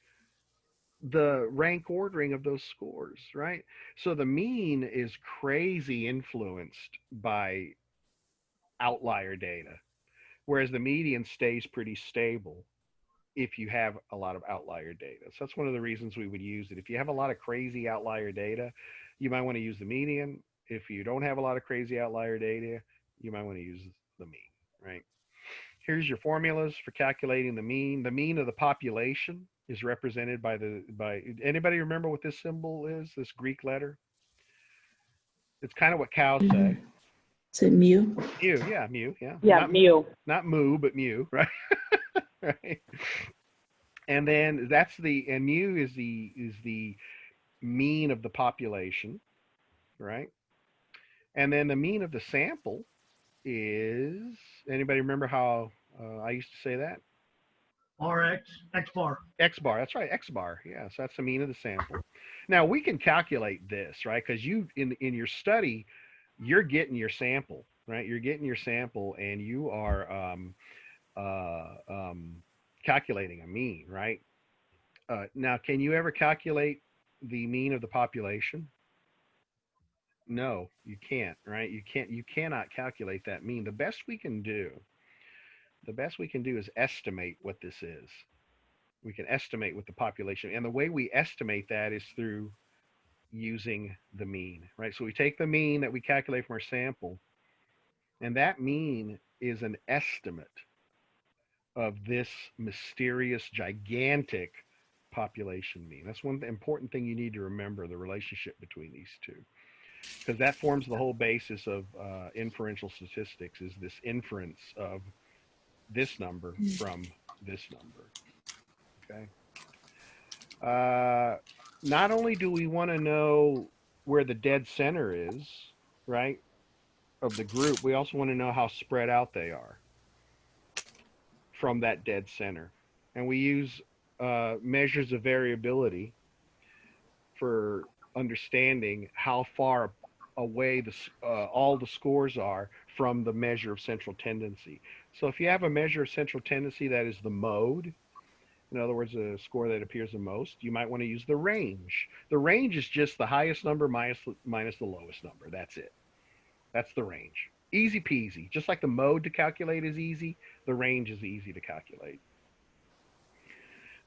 the rank ordering of those scores, right? So the mean is crazy influenced by outlier data, whereas the median stays pretty stable if you have a lot of outlier data. So that's one of the reasons we would use it. If you have a lot of crazy outlier data, you might want to use the median. If you don't have a lot of crazy outlier data, you might want to use the mean, right? Here's your formulas for calculating the mean. The mean of the population is represented by anybody remember what this symbol is, this Greek letter? It's kind of what cows say. Is it mu? Mu, yeah, mu, yeah. Yeah, mu. Not moo, but mu, right? Right. And then and mu is the mean of the population, right? And then the mean of the sample is, anybody remember how I used to say that? X bar. X bar, that's right, X bar. Yeah, so that's the mean of the sample. Now we can calculate this, right? Because you in your study, you're getting your sample, right? You're getting your sample, and you are calculating a mean, right? Now, can you ever calculate the mean of the population? No, you can't, right? You cannot calculate that mean. The best we can do the best we can do is estimate what this is. We can estimate what the population, and the way we estimate that is through using the mean, right? So we take the mean that we calculate from our sample, and that mean is an estimate of this mysterious, gigantic population mean. That's one important thing you need to remember, the relationship between these two, because that forms the whole basis of inferential statistics, is this inference of this number from this number, okay? Not only do we want to know where the dead center is, right, of the group, we also want to know how spread out they are from that dead center. And we use measures of variability for understanding how far away all the scores are from the measure of central tendency. So if you have a measure of central tendency that is the mode, in other words, a score that appears the most, you might want to use the range. The range is just the highest number minus the lowest number. That's it. That's the range. Easy peasy. Just like the mode to calculate is easy, the range is easy to calculate.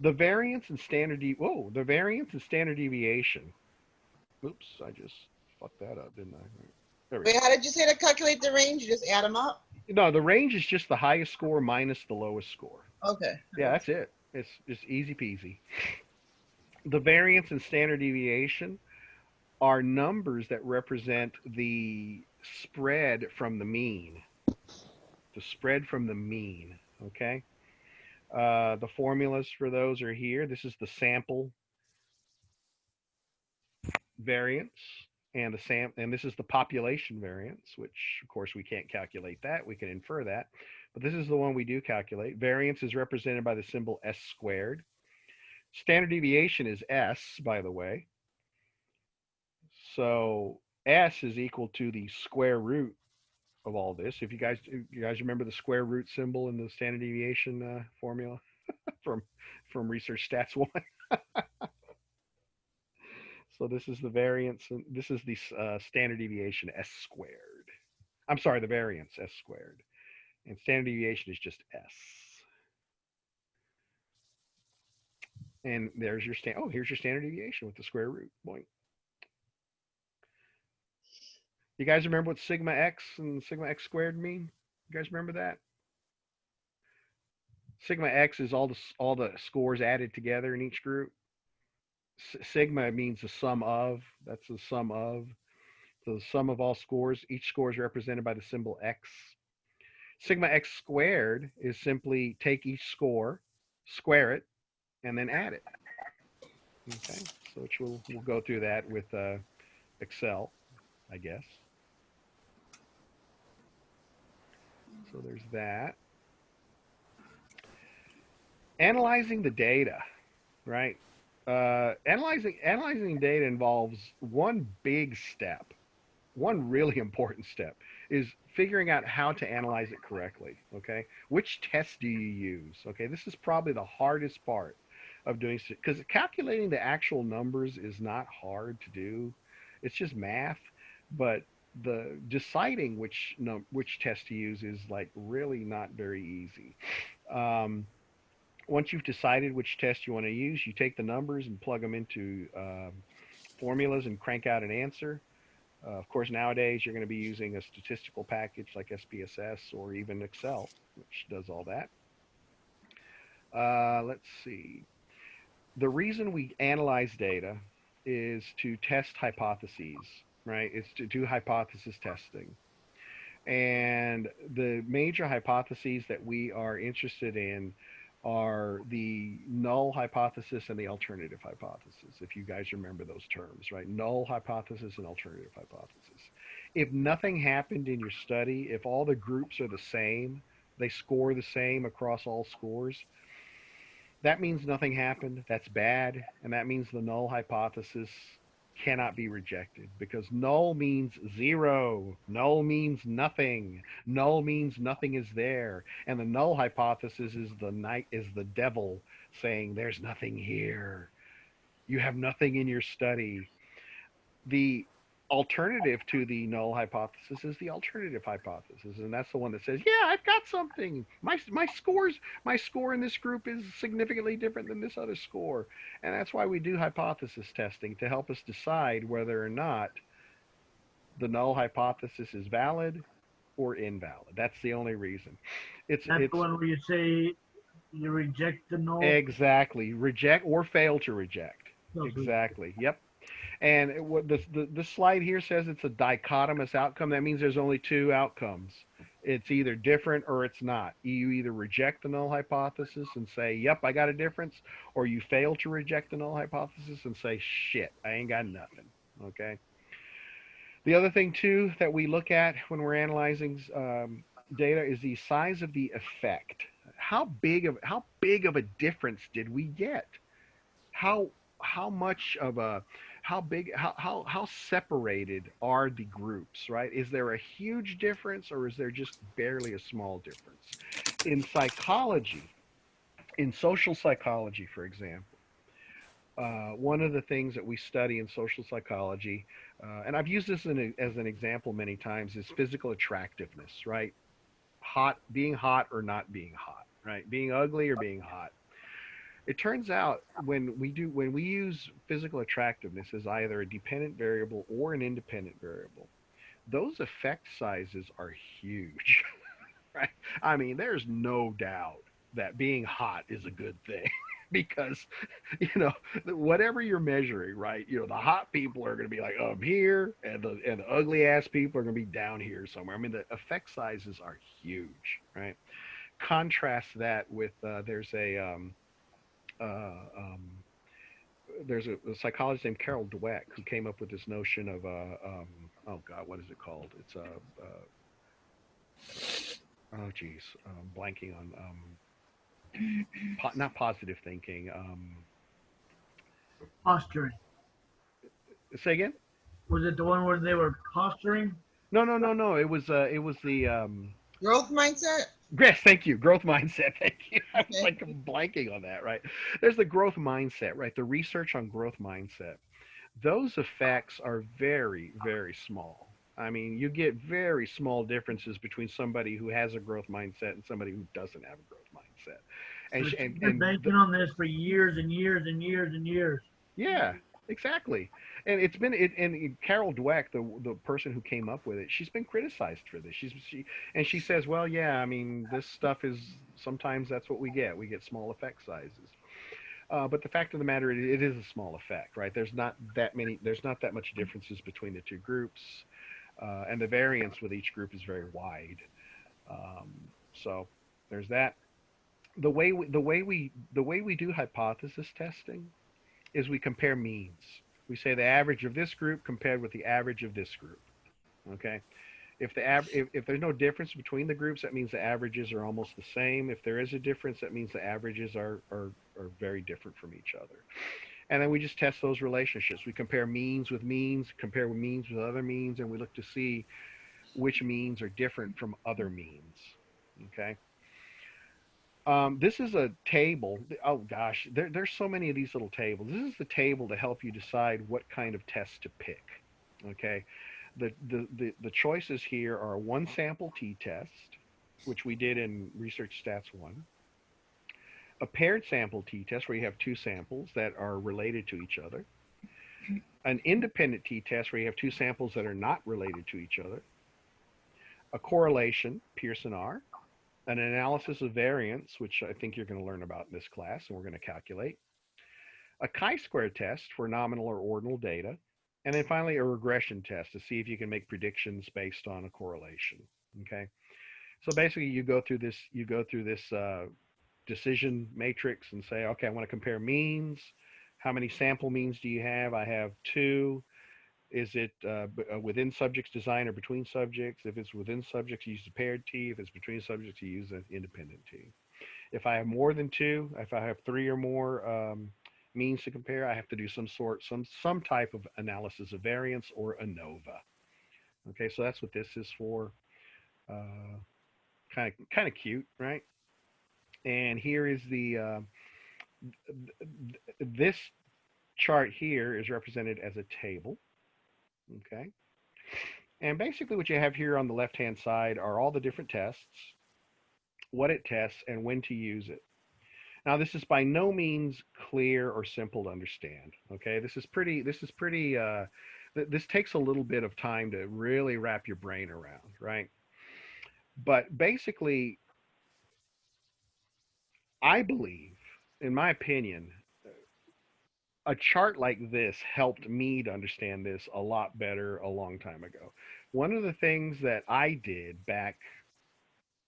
The variance and standard deviation. Oops, I just fucked that up, didn't I? There we go. Wait, how did you say to calculate the range? You just add them up? No, the range is just the highest score minus the lowest score. Okay. Yeah, that's it. It's just easy peasy. The variance and standard deviation are numbers that represent the spread from the mean. The spread from the mean, okay? The formulas for those are here. This is the sample variance, and this is the population variance, which of course we can't calculate that. We can infer that, but this is the one we do calculate. Variance is represented by the symbol s squared. Standard deviation is s, by the way. So s is equal to the square root of all this. If you guys remember the square root symbol in the standard deviation formula from Research Stats 1. So this is the variance, and this is the standard deviation s squared. I'm sorry, the variance s squared, and standard deviation is just s. And there's your here's your standard deviation with the square root. Boing. You guys remember what sigma x and sigma x squared mean? You guys remember that? Sigma x is all the scores added together in each group. Sigma means the sum of. That's the sum of. So the sum of all scores. Each score is represented by the symbol x. Sigma x squared is simply take each score, square it, and then add it. Okay, so we'll go through that with Excel, I guess. So there's that. Analyzing the data, right? Analyzing data involves one big step. One really important step is figuring out how to analyze it correctly, okay? Which test do you use, okay? This is probably the hardest part of doing, because calculating the actual numbers is not hard to do. It's just math, but the deciding which test to use is like really not very easy. Once you've decided which test you want to use, you take the numbers and plug them into formulas and crank out an answer. Of course, nowadays you're going to be using a statistical package like SPSS or even Excel, which does all that. Let's see. The reason we analyze data is to test hypotheses, right? It's to do hypothesis testing. And the major hypotheses that we are interested in are the null hypothesis and the alternative hypothesis, if you guys remember those terms, right? Null hypothesis and alternative hypothesis. If nothing happened in your study, if all the groups are the same, they score the same across all scores, that means nothing happened. That's bad. And that means the null hypothesis cannot be rejected, because null means zero. Null means nothing. Null means nothing is there. And the null hypothesis is the devil saying there's nothing here. You have nothing in your study. The alternative to the null hypothesis is the alternative hypothesis, and that's the one that says, yeah, I've got something. My score in this group is significantly different than this other score, and that's why we do hypothesis testing, to help us decide whether or not the null hypothesis is valid or invalid. That's the only reason. That's It's the one where you say you reject the null. exactly, reject or fail to reject. No, so Exactly. Yep. And what this slide here says, it's a dichotomous outcome. That means there's only two outcomes. It's either different or it's not. You either reject the null hypothesis and say, yep, I got a difference, or you fail to reject the null hypothesis and say, shit, I ain't got nothing. Okay. The other thing too that we look at when we're analyzing data is the size of the effect. How big of a difference did we get? How much of a how big how separated are the groups, right? Is there a huge difference, or is there just barely a small difference? In psychology, in social psychology, for example, one of the things that we study in social psychology, and I've used this as an example many times, is physical attractiveness, right? Being hot or not being hot, right? Being ugly or being hot. It turns out when we use physical attractiveness as either a dependent variable or an independent variable, those effect sizes are huge, right? I mean, there's no doubt that being hot is a good thing because, whatever you're measuring, right? The hot people are going to be like up here, and the ugly ass people are going to be down here somewhere. I mean, the effect sizes are huge, right? Contrast that with uh, um, there's a psychologist named Carol Dweck who came up with this notion of oh God, what is it called? It's oh geez, blanking on not positive thinking. posturing. Say again? Was it the one where they were posturing? No. It was the Growth mindset. yes, thank you. Growth mindset. Thank you. I was Okay. like blanking on that, right? There's the growth mindset, right? The research on growth mindset. Those effects are very, very small. I mean, you get very small differences between somebody who has a growth mindset and somebody who doesn't have a growth mindset. So And she's and, been and banking on this for years and years and years and years. yeah, exactly. And it's been and Carol Dweck, the person who came up with it, she's been criticized for this. She says, well, yeah, I mean, this stuff is sometimes that's what we get. We get small effect sizes. But the fact of the matter, it is a small effect, right? There's not that much differences between the two groups, and the variance with each group is very wide. Um, so there's that. The way we do hypothesis testing is we compare means. We say the average of this group compared with the average of this group. Okay. If there's no difference between the groups, that means the averages are almost the same. If there is a difference, that means the averages are very different from each other. And then we just test those relationships. We compare means with means, compare means with other means, and we look to see which means are different from other means. Okay. This is a table. Oh gosh, there's so many of these little tables. This is the table to help you decide what kind of test to pick. Okay. The choices here are a one sample t-test, which we did in Research Stats 1, a paired sample t-test where you have two samples that are related to each other, an independent t-test where you have two samples that are not related to each other, a correlation, Pearson R, an analysis of variance, which I think you're going to learn about in this class, and we're going to calculate, a chi-square test for nominal or ordinal data, and then finally a regression test to see if you can make predictions based on a correlation. Okay, so basically you go through this decision matrix and say, okay, I want to compare means. How many sample means do you have? I have 2. Is it within subjects design or between subjects? If it's within subjects, you use a paired T. If it's between subjects, you use an independent T. If I have more than 2, if I have 3 or more means to compare, I have to do some type of analysis of variance or ANOVA. Okay, so that's what this is for. Kind of cute, right? And here is this chart here is represented as a table. Okay. And basically what you have here on the left-hand side are all the different tests, what it tests, and when to use it. Now, this is by no means clear or simple to understand. Okay, this takes a little bit of time to really wrap your brain around, right? But basically, I believe, in my opinion, a chart like this helped me to understand this a lot better a long time ago. One of the things that I did back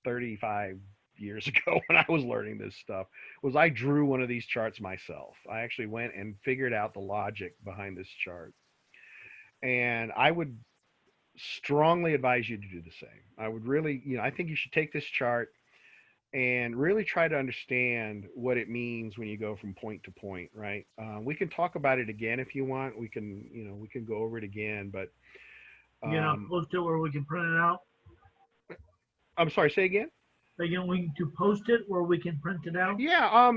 35 years ago when I was learning this stuff was I drew one of these charts myself. I actually went and figured out the logic behind this chart. And I would strongly advise you to do the same. I would really, I think you should take this chart and really try to understand what it means when you go from point to point, right? We can talk about it again if you want. We can go over it again, but post it where we can print it out. I'm sorry, say again. Again, we to post it where we can print it out. Yeah,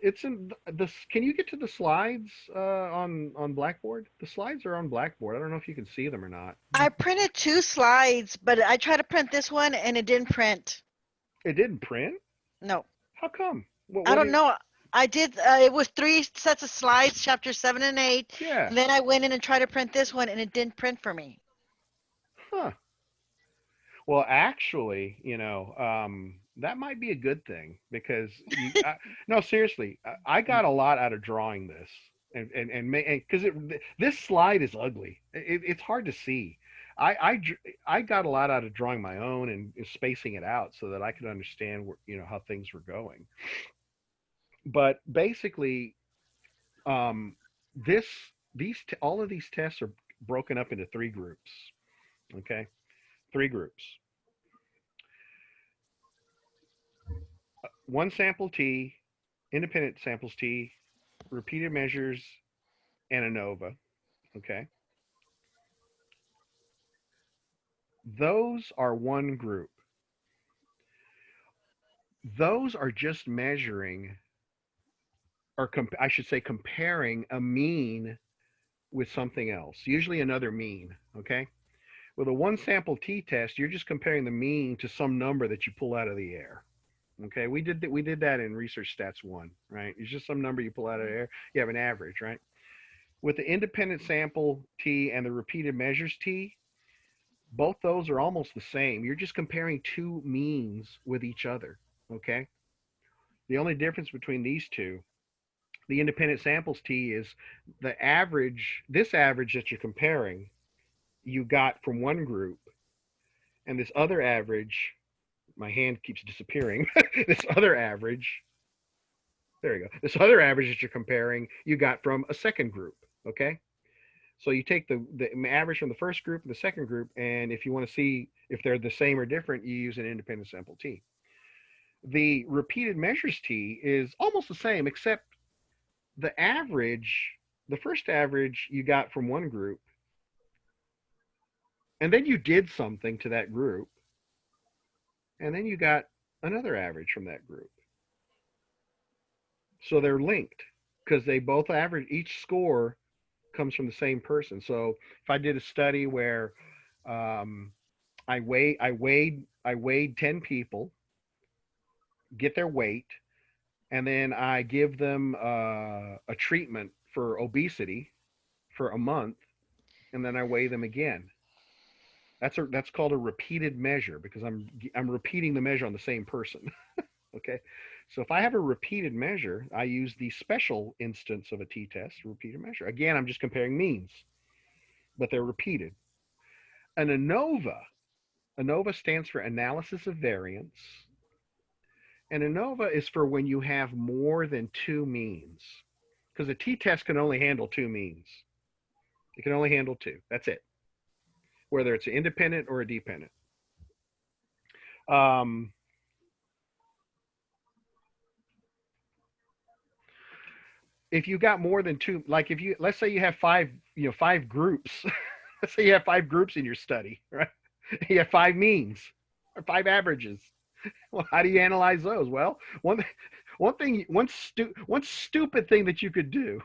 it's in this. Can you get to the slides on Blackboard? The slides are on Blackboard. I don't know if you can see them or not. I printed 2 slides, but I tried to print this one and it didn't print. It didn't print? No. How come? I don't know. I did. It was 3 sets of slides, chapter 7 and 8. Yeah. And then I went in and tried to print this one, and it didn't print for me. Huh. Well, actually, that might be a good thing because no, seriously, I got a lot out of drawing this, and because this slide is ugly. It's hard to see. I got a lot out of drawing my own and spacing it out so that I could understand how things were going. But basically, all of these tests are broken up into 3 groups. Okay, 3 groups. 1 sample T, independent samples T, repeated measures, and ANOVA. Okay. Those are 1 group. Those are just measuring, or I should say comparing a mean with something else, usually another mean, okay? With a 1 sample T test, you're just comparing the mean to some number that you pull out of the air. Okay, we did that in Research Stats 1, right? It's just some number you pull out of the air. You have an average, right? With the independent sample T and the repeated measures T, both those are almost the same. You're just comparing 2 means with each other, okay? The only difference between these 2, the independent samples T is the average, this average that you're comparing, you got from 1 group, and this other average, my hand keeps disappearing, this other average, there you go, this other average that you're comparing, you got from a 2nd group, okay? So you take the average from the 1st group and the 2nd group, and if you want to see if they're the same or different, you use an independent sample T. The repeated measures T is almost the same, except the average, the first average you got from 1 group, and then you did something to that group, and then you got another average from that group. So they're linked because they both average, each score comes from the same person. So if I did a study where I weighed 10 people, get their weight, and then I give them a treatment for obesity for a month, and then I weigh them again. That's called a repeated measure because I'm repeating the measure on the same person. Okay, so if I have a repeated measure, I use the special instance of a t-test, repeated measure. Again, I'm just comparing means, but they're repeated. An ANOVA stands for analysis of variance. And ANOVA is for when you have more than 2 means, because a t-test can only handle 2 means. It can only handle 2. That's it. Whether it's an independent or a dependent. If you got more than 2, like let's say you have 5 groups. Let's say you have 5 groups in your study, right? You have 5 means or 5 averages. Well, how do you analyze those? Well, one stupid thing that you could do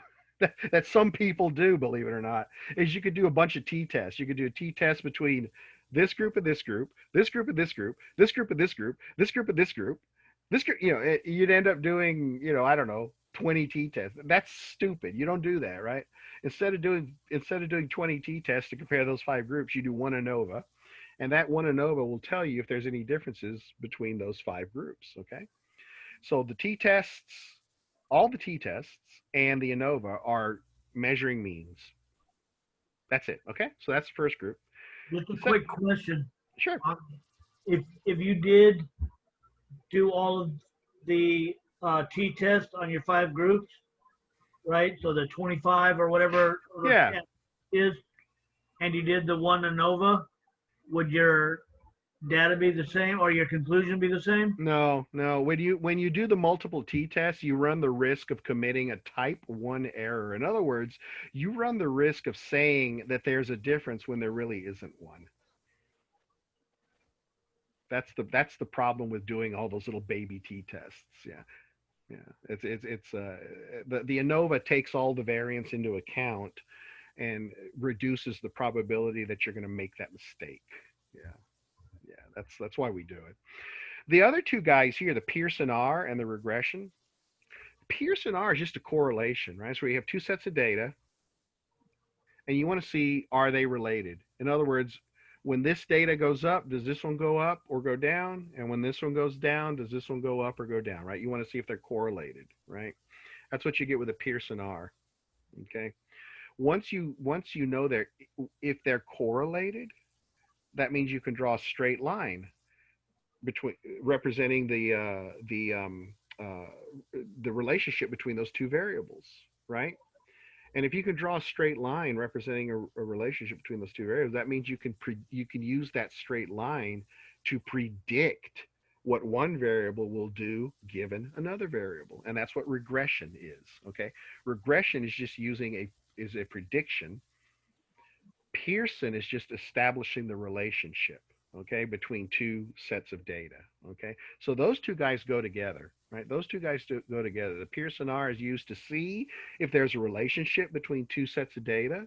that some people do, believe it or not, is you could do a bunch of t-tests. You could do a t-test between this group and this group, this group and this group, this group and this group, this group and this group, this group. You'd end up doing, I don't know, 20 t-tests. That's stupid. You don't do that, right? Instead of doing 20 t-tests to compare those 5 groups, you do one ANOVA, and that one ANOVA will tell you if there's any differences between those 5 groups. Okay, so the t-tests, all the t-tests and the ANOVA are measuring means. That's it. Okay, so that's the first group. Just a quick question. Sure. If you did do all of the t-tests on your 5 groups, right? So the 25 or whatever Yeah. is, and you did the one ANOVA, would your data be the same or your conclusion be the same? No. When you do the multiple t-tests, you run the risk of committing a type 1 error. In other words, you run the risk of saying that there's a difference when there really isn't one. That's the problem with doing all those little baby t-tests. Yeah. It's the ANOVA takes all the variance into account and reduces the probability that you're going to make that mistake. Yeah, that's why we do it. The other 2 guys here, the Pearson R and the regression. Pearson R is just a correlation, right? So we have 2 sets of data, and you want to see, are they related? In other words, when this data goes up, does this one go up or go down? And when this one goes down, does this one go up or go down, right? You want to see if they're correlated, right? That's what you get with a Pearson R, okay? Once you know if they're correlated, that means you can draw a straight line between representing the relationship between those 2 variables, right? And if you can draw a straight line representing a relationship between those 2 variables, that means you can use that straight line to predict what one variable will do given another variable, and that's what regression is. Okay, regression is just using a prediction. Pearson is just establishing the relationship, okay, between 2 sets of data. Okay, so those 2 guys go together, right? Those 2 guys go together. The Pearson R is used to see if there's a relationship between 2 sets of data.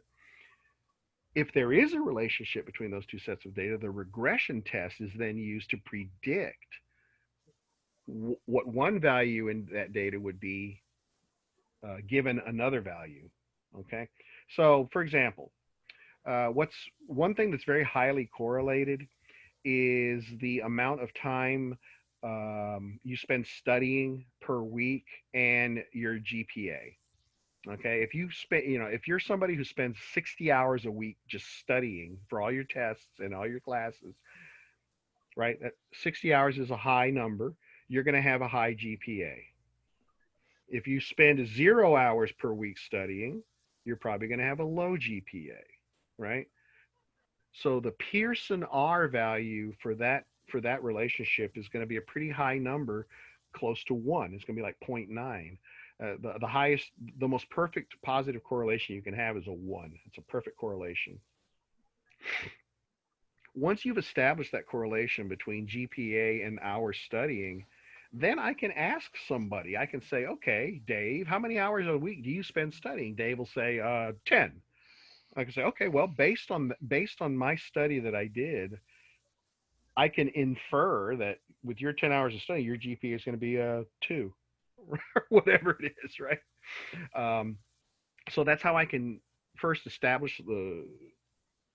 If there is a relationship between those 2 sets of data, the regression test is then used to predict what one value in that data would be given another value. Okay, so for example, what's one thing that's very highly correlated is the amount of time you spend studying per week and your GPA. Okay, if if you're somebody who spends 60 hours a week just studying for all your tests and all your classes, right? That 60 hours is a high number. You're going to have a high GPA. If you spend 0 hours per week studying, you're probably going to have a low GPA, right? So the Pearson R value for that relationship is going to be a pretty high number, close to 1. It's going to be like 0.9. The highest, the most perfect positive correlation you can have is a 1. It's a perfect correlation. Once you've established that correlation between GPA and hours studying, then I can ask somebody. I can say, okay, Dave, how many hours a week do you spend studying? Dave will say 10. I can say, okay, well, based on my study that I did, I can infer that with your 10 hours of study, your GPA is going to be 2, or whatever it is, right? So that's how I can first establish the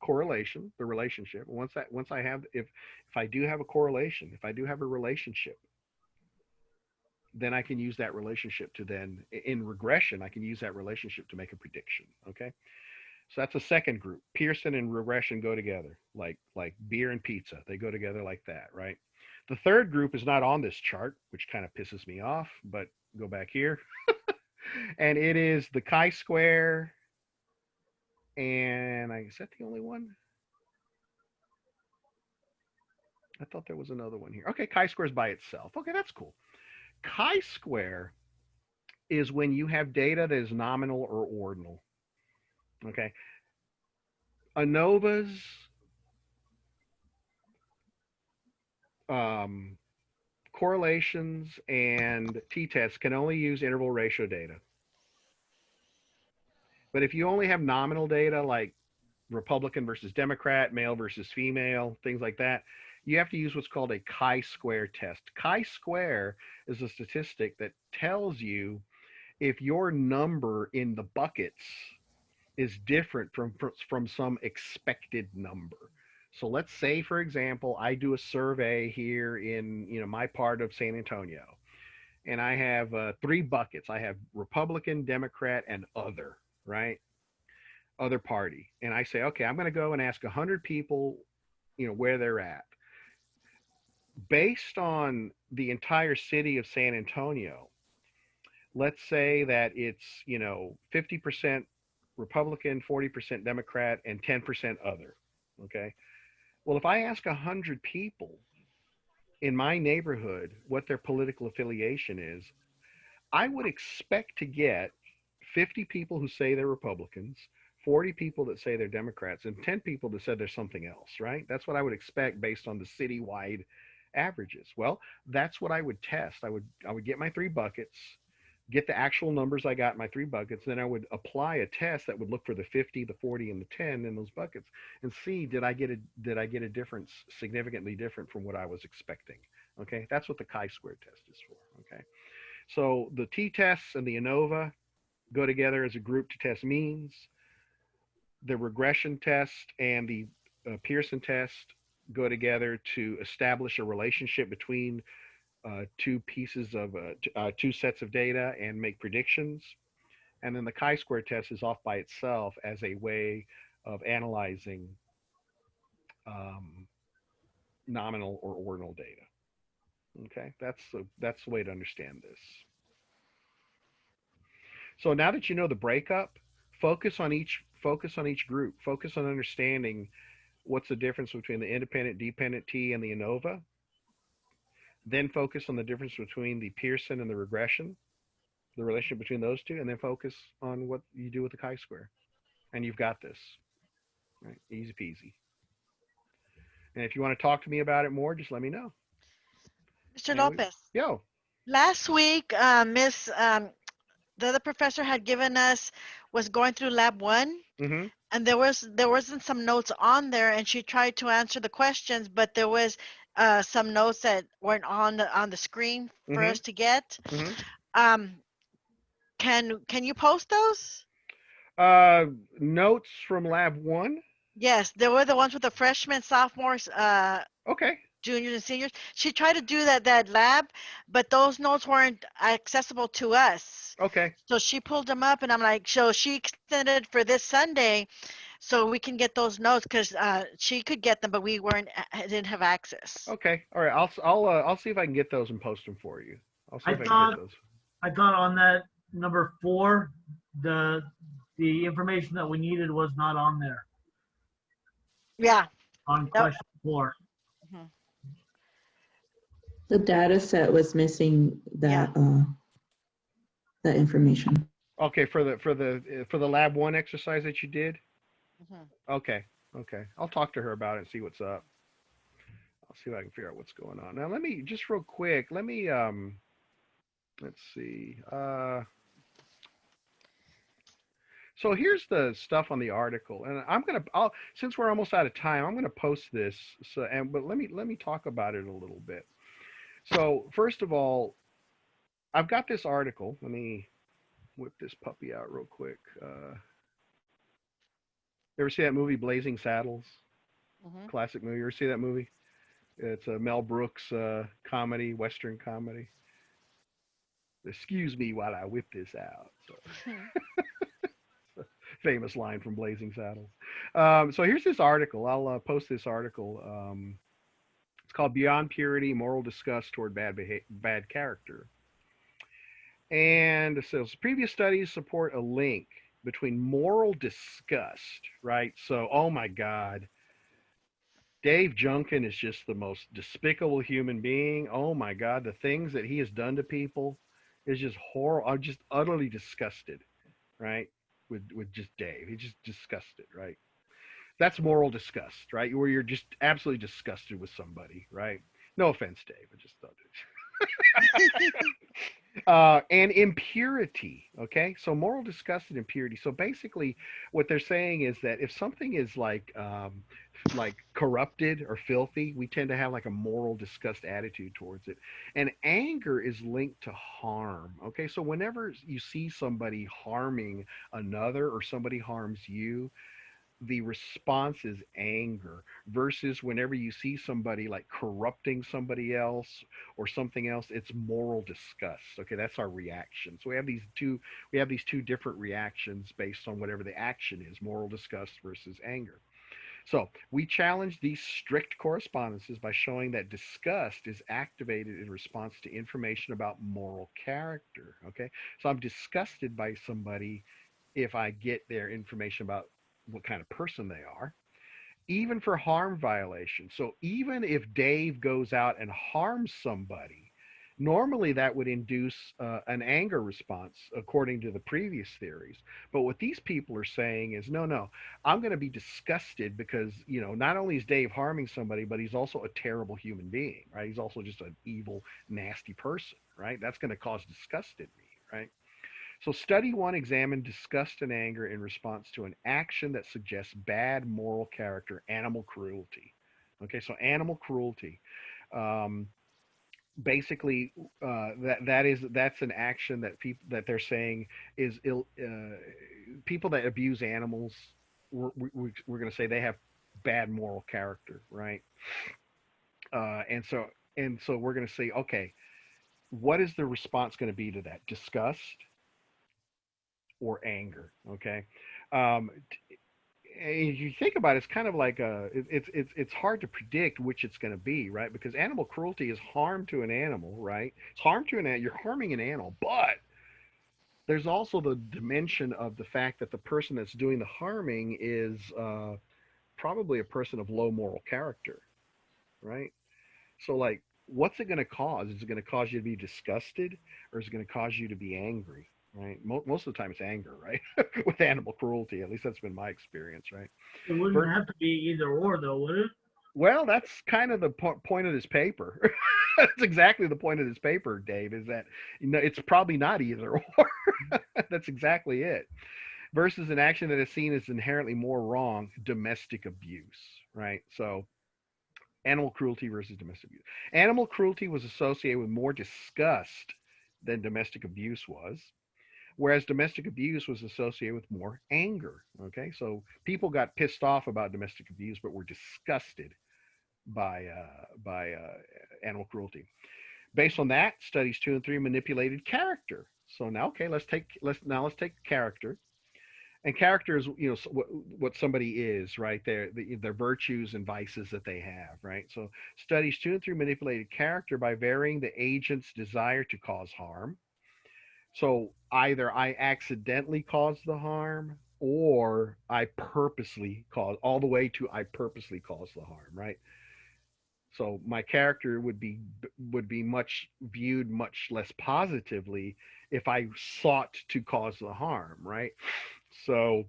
correlation, the relationship. Once I have, if I do have a correlation, if I do have a relationship, then I can use that relationship to then, in regression, I can use that relationship to make a prediction. Okay. So that's a second group. Pearson and regression go together, like beer and pizza. They go together like that, right? The third group is not on this chart, which kind of pisses me off, but go back here. And it is the chi-square. And is that the only one? I thought there was another one here. Okay, chi-square is by itself. Okay, that's cool. Chi-square is when you have data that is nominal or ordinal. Okay. ANOVAs, correlations, and t-tests can only use interval ratio data. But if you only have nominal data like Republican versus Democrat, male versus female, things like that, you have to use what's called a chi-square test. Chi-square is a statistic that tells you if your number in the buckets is different from some expected number. So let's say, for example, I do a survey here in my part of San Antonio, and I have 3 buckets. I have Republican, Democrat, and other, right? Other party. And I say, okay, I'm going to go and ask 100 people, where they're at. Based on the entire city of San Antonio, let's say that it's, 50% Republican, 40% Democrat, and 10% other. Okay. Well, if I ask 100 people in my neighborhood what their political affiliation is, I would expect to get 50 people who say they're Republicans, 40 people that say they're Democrats, and 10 people that said there's something else, right? That's what I would expect based on the citywide averages. Well, that's what I would test. I would get my 3 buckets, get the actual numbers I got in my 3 buckets, then I would apply a test that would look for the 50, the 40, and the 10 in those buckets and see did I get a difference significantly different from what I was expecting. Okay, that's what the chi-square test is for. Okay, so the t-tests and the ANOVA go together as a group to test means. The regression test and the Pearson test go together to establish a relationship between 2 pieces of 2 sets of data and make predictions. And then the chi-square test is off by itself as a way of analyzing nominal or ordinal data. Okay, that's the way to understand this. So now that you know the breakup, focus on each group. Focus on understanding what's the difference between the independent, dependent T and the ANOVA. Then focus on the difference between the Pearson and the regression, the relationship between those two, and then focus on what you do with the chi-square. And you've got this. Right? Easy peasy. And if you want to talk to me about it more, just let me know. Mr. Lopez. Yo. Last week, the other professor had given us, was going through lab 1. Mm-hmm. And there wasn't some notes on there, and she tried to answer the questions, but there was some notes that weren't on the screen for us to get. Mm-hmm. Can you post those? Notes from lab 1? Yes, there were the ones with the freshmen, sophomores, okay, juniors, and seniors. She tried to do that lab, but those notes weren't accessible to us. Okay. So she pulled them up, and I'm like, so she extended for this Sunday, so we can get those notes, because she could get them, but we didn't have access. Okay. All right. I'll see if I can get those and post them for you. I'll see if I can get those. I thought on that number 4, the information that we needed was not on there. Yeah. On question 4. Mm-hmm. The data set was missing that that information. Okay, for the lab 1 exercise that you did. Mm-hmm. Okay. I'll talk to her about it and see what's up. I'll see if I can figure out what's going on. Now let me just real quick. Let's see. So here's the stuff on the article, and since we're almost out of time, I'm gonna post this. But let me talk about it a little bit. So first of all, I've got this article. Let me whip this puppy out real quick. You ever see that movie Blazing Saddles? Mm-hmm. Classic movie. You ever see that movie? It's a Mel Brooks comedy, Western comedy. Excuse me while I whip this out. So. Famous line from Blazing Saddles. So here's this article. I'll post this article. It's called Beyond Purity, Moral Disgust Toward Bad Character. And it says, previous studies support a link between moral disgust, right? So, oh my God, Dave Junkin is just the most despicable human being. Oh my God, the things that he has done to people is just horrible. I'm just utterly disgusted, right? With just Dave. He's just disgusted, right? That's moral disgust, right? Where you're just absolutely disgusted with somebody, right? No offense, Dave. I just thought And impurity. Okay, so moral disgust and impurity. So basically, what they're saying is that if something is like corrupted or filthy, we tend to have like a moral disgust attitude towards it. And anger is linked to harm. Okay, so whenever you see somebody harming another or somebody harms you, the response is anger, versus whenever you see somebody like corrupting somebody else or something else, it's moral disgust. Okay, that's our reaction. So we have these two different reactions based on whatever the action is, moral disgust versus anger. So we challenge these strict correspondences by showing that disgust is activated in response to information about moral character. Okay, so I'm disgusted by somebody if I get their information about what kind of person they are, even for harm violations. So even if Dave goes out and harms somebody, normally that would induce an anger response, according to the previous theories. But what these people are saying is, no, no, I'm going to be disgusted because, not only is Dave harming somebody, but he's also a terrible human being, right? He's also just an evil, nasty person, right? That's going to cause disgust in me, right? So study one examined disgust and anger in response to an action that suggests bad moral character, animal cruelty. Okay, so animal cruelty. Um, Basically, that's an action that people that they're saying is ill. People that abuse animals, we're going to say they have bad moral character, right? And so we're going to say, okay, what is the response going to be to that? Disgust or anger? Okay. um, and you think about it, it's kind of like it's hard to predict which it's going to be, right? Because animal cruelty is harm to an animal, right? It's harm to an animal. You're harming an animal, but there's also the dimension of the fact that the person that's doing the harming is probably a person of low moral character, right? So, like, what's it going to cause? Is it going to cause you to be disgusted, or is it going to cause you to be angry? Right. Most of the time, it's anger, right? With animal cruelty, at least that's been my experience, right? It wouldn't For have to be either or, though, would it? Well, that's kind of the point of this paper. That's exactly the point of this paper, Dave. Is that it's probably not either or. That's exactly it. Versus an action that is seen as inherently more wrong, domestic abuse, right? So animal cruelty versus domestic abuse. Animal cruelty was associated with more disgust than domestic abuse was, whereas domestic abuse was associated with more anger. Okay, so people got pissed off about domestic abuse, but were disgusted by animal cruelty. Based on that, studies 2 and 3 manipulated character. So now, okay, let's take character. And character is, what somebody is, right? Their virtues and vices that they have, right? So studies 2 and 3 manipulated character by varying the agent's desire to cause harm. So either I accidentally caused the harm, or I purposely caused, all the way to I purposely caused the harm, right? So my character would be much viewed much less positively if I sought to cause the harm, right? So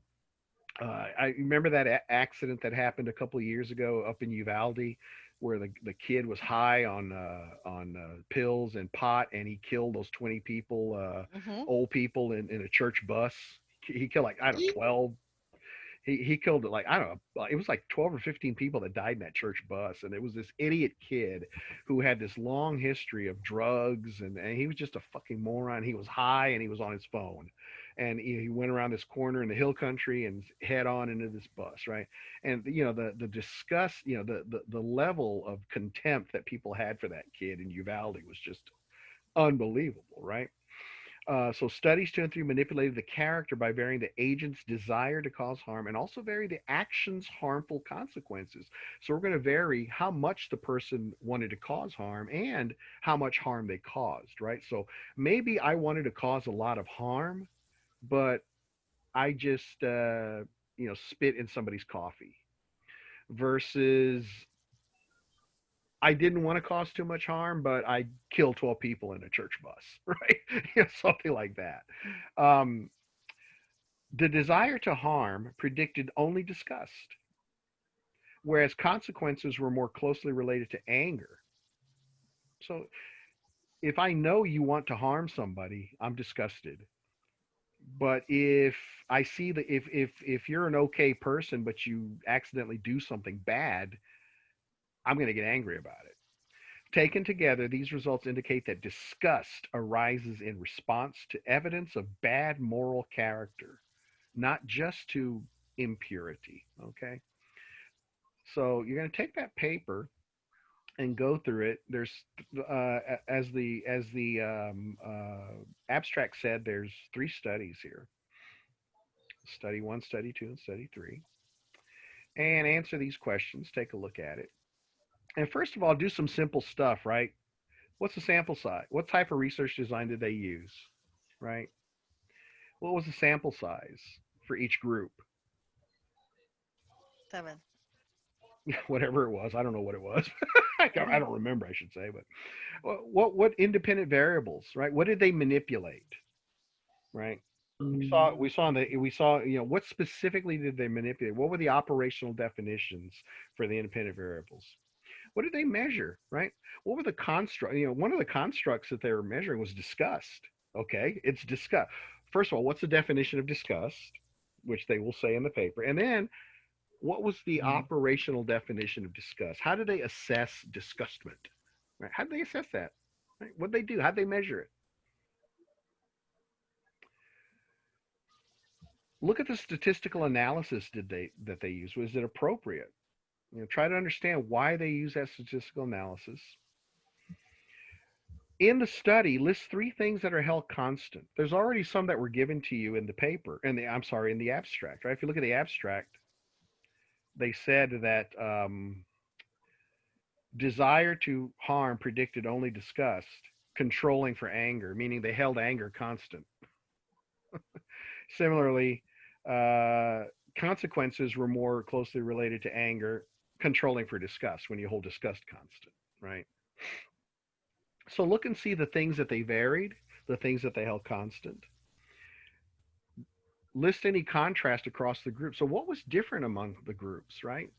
I remember that accident that happened a couple of years ago up in Uvalde, where the kid was high on pills and pot, and he killed those 20 people, Hmm. old people in a church bus. He killed, like, I don't know, 12. He killed, like, I don't know, it was like 12 or 15 people that died in that church bus, and it was this idiot kid who had this long history of drugs, and he was just a fucking moron. He was high and he was on his phone, and he went around this corner in the hill country and head on into this bus, right? And the disgust, the level of contempt that people had for that kid in Uvalde was just unbelievable, right? So studies 2 and 3 manipulated the character by varying the agent's desire to cause harm, and also vary the action's harmful consequences. So we're going to vary how much the person wanted to cause harm and how much harm they caused, right? So maybe I wanted to cause a lot of harm, but I just spit in somebody's coffee, versus I didn't want to cause too much harm, but I killed 12 people in a church bus, right? Something like that. Um, the desire to harm predicted only disgust, whereas consequences were more closely related to anger. So if I know you want to harm somebody, I'm disgusted. But if I see that if you're an okay person but you accidentally do something bad, I'm going to get angry about it. Taken together, these results indicate that disgust arises in response to evidence of bad moral character, not just to impurity. Okay. So you're going to take that paper and go through it. There's abstract said, there's 3 studies here: study 1, study 2, and study 3, and answer these questions. Take a look at it, and first of all, do some simple stuff. Right? What's the sample size? What type of research design did they use? Right? What was the sample size for each group? 7. Whatever it was, I don't know what it was. I don't remember, I should say. But what independent variables? Right? What did they manipulate? Right? We saw what specifically did they manipulate? What were the operational definitions for the independent variables? What did they measure? Right? What were the construct? One of the constructs that they were measuring was disgust. Okay, it's disgust. First of all, what's the definition of disgust, which they will say in the paper, and then what was the operational definition of disgust? How did they assess disgustment? Right? How did they assess that? Right? What did they do? How did they measure it? Look at the statistical analysis that they used. Was it appropriate? Try to understand why they use that statistical analysis. In the study, list 3 things that are held constant. There's already some that were given to you in the paper, in the abstract. Right? If you look at the abstract, they said that desire to harm predicted only disgust, controlling for anger, meaning they held anger constant. Similarly, consequences were more closely related to anger, controlling for disgust, when you hold disgust constant, right? So look and see the things that they varied, the things that they held constant. List any contrast across the group. So what was different among the groups, right?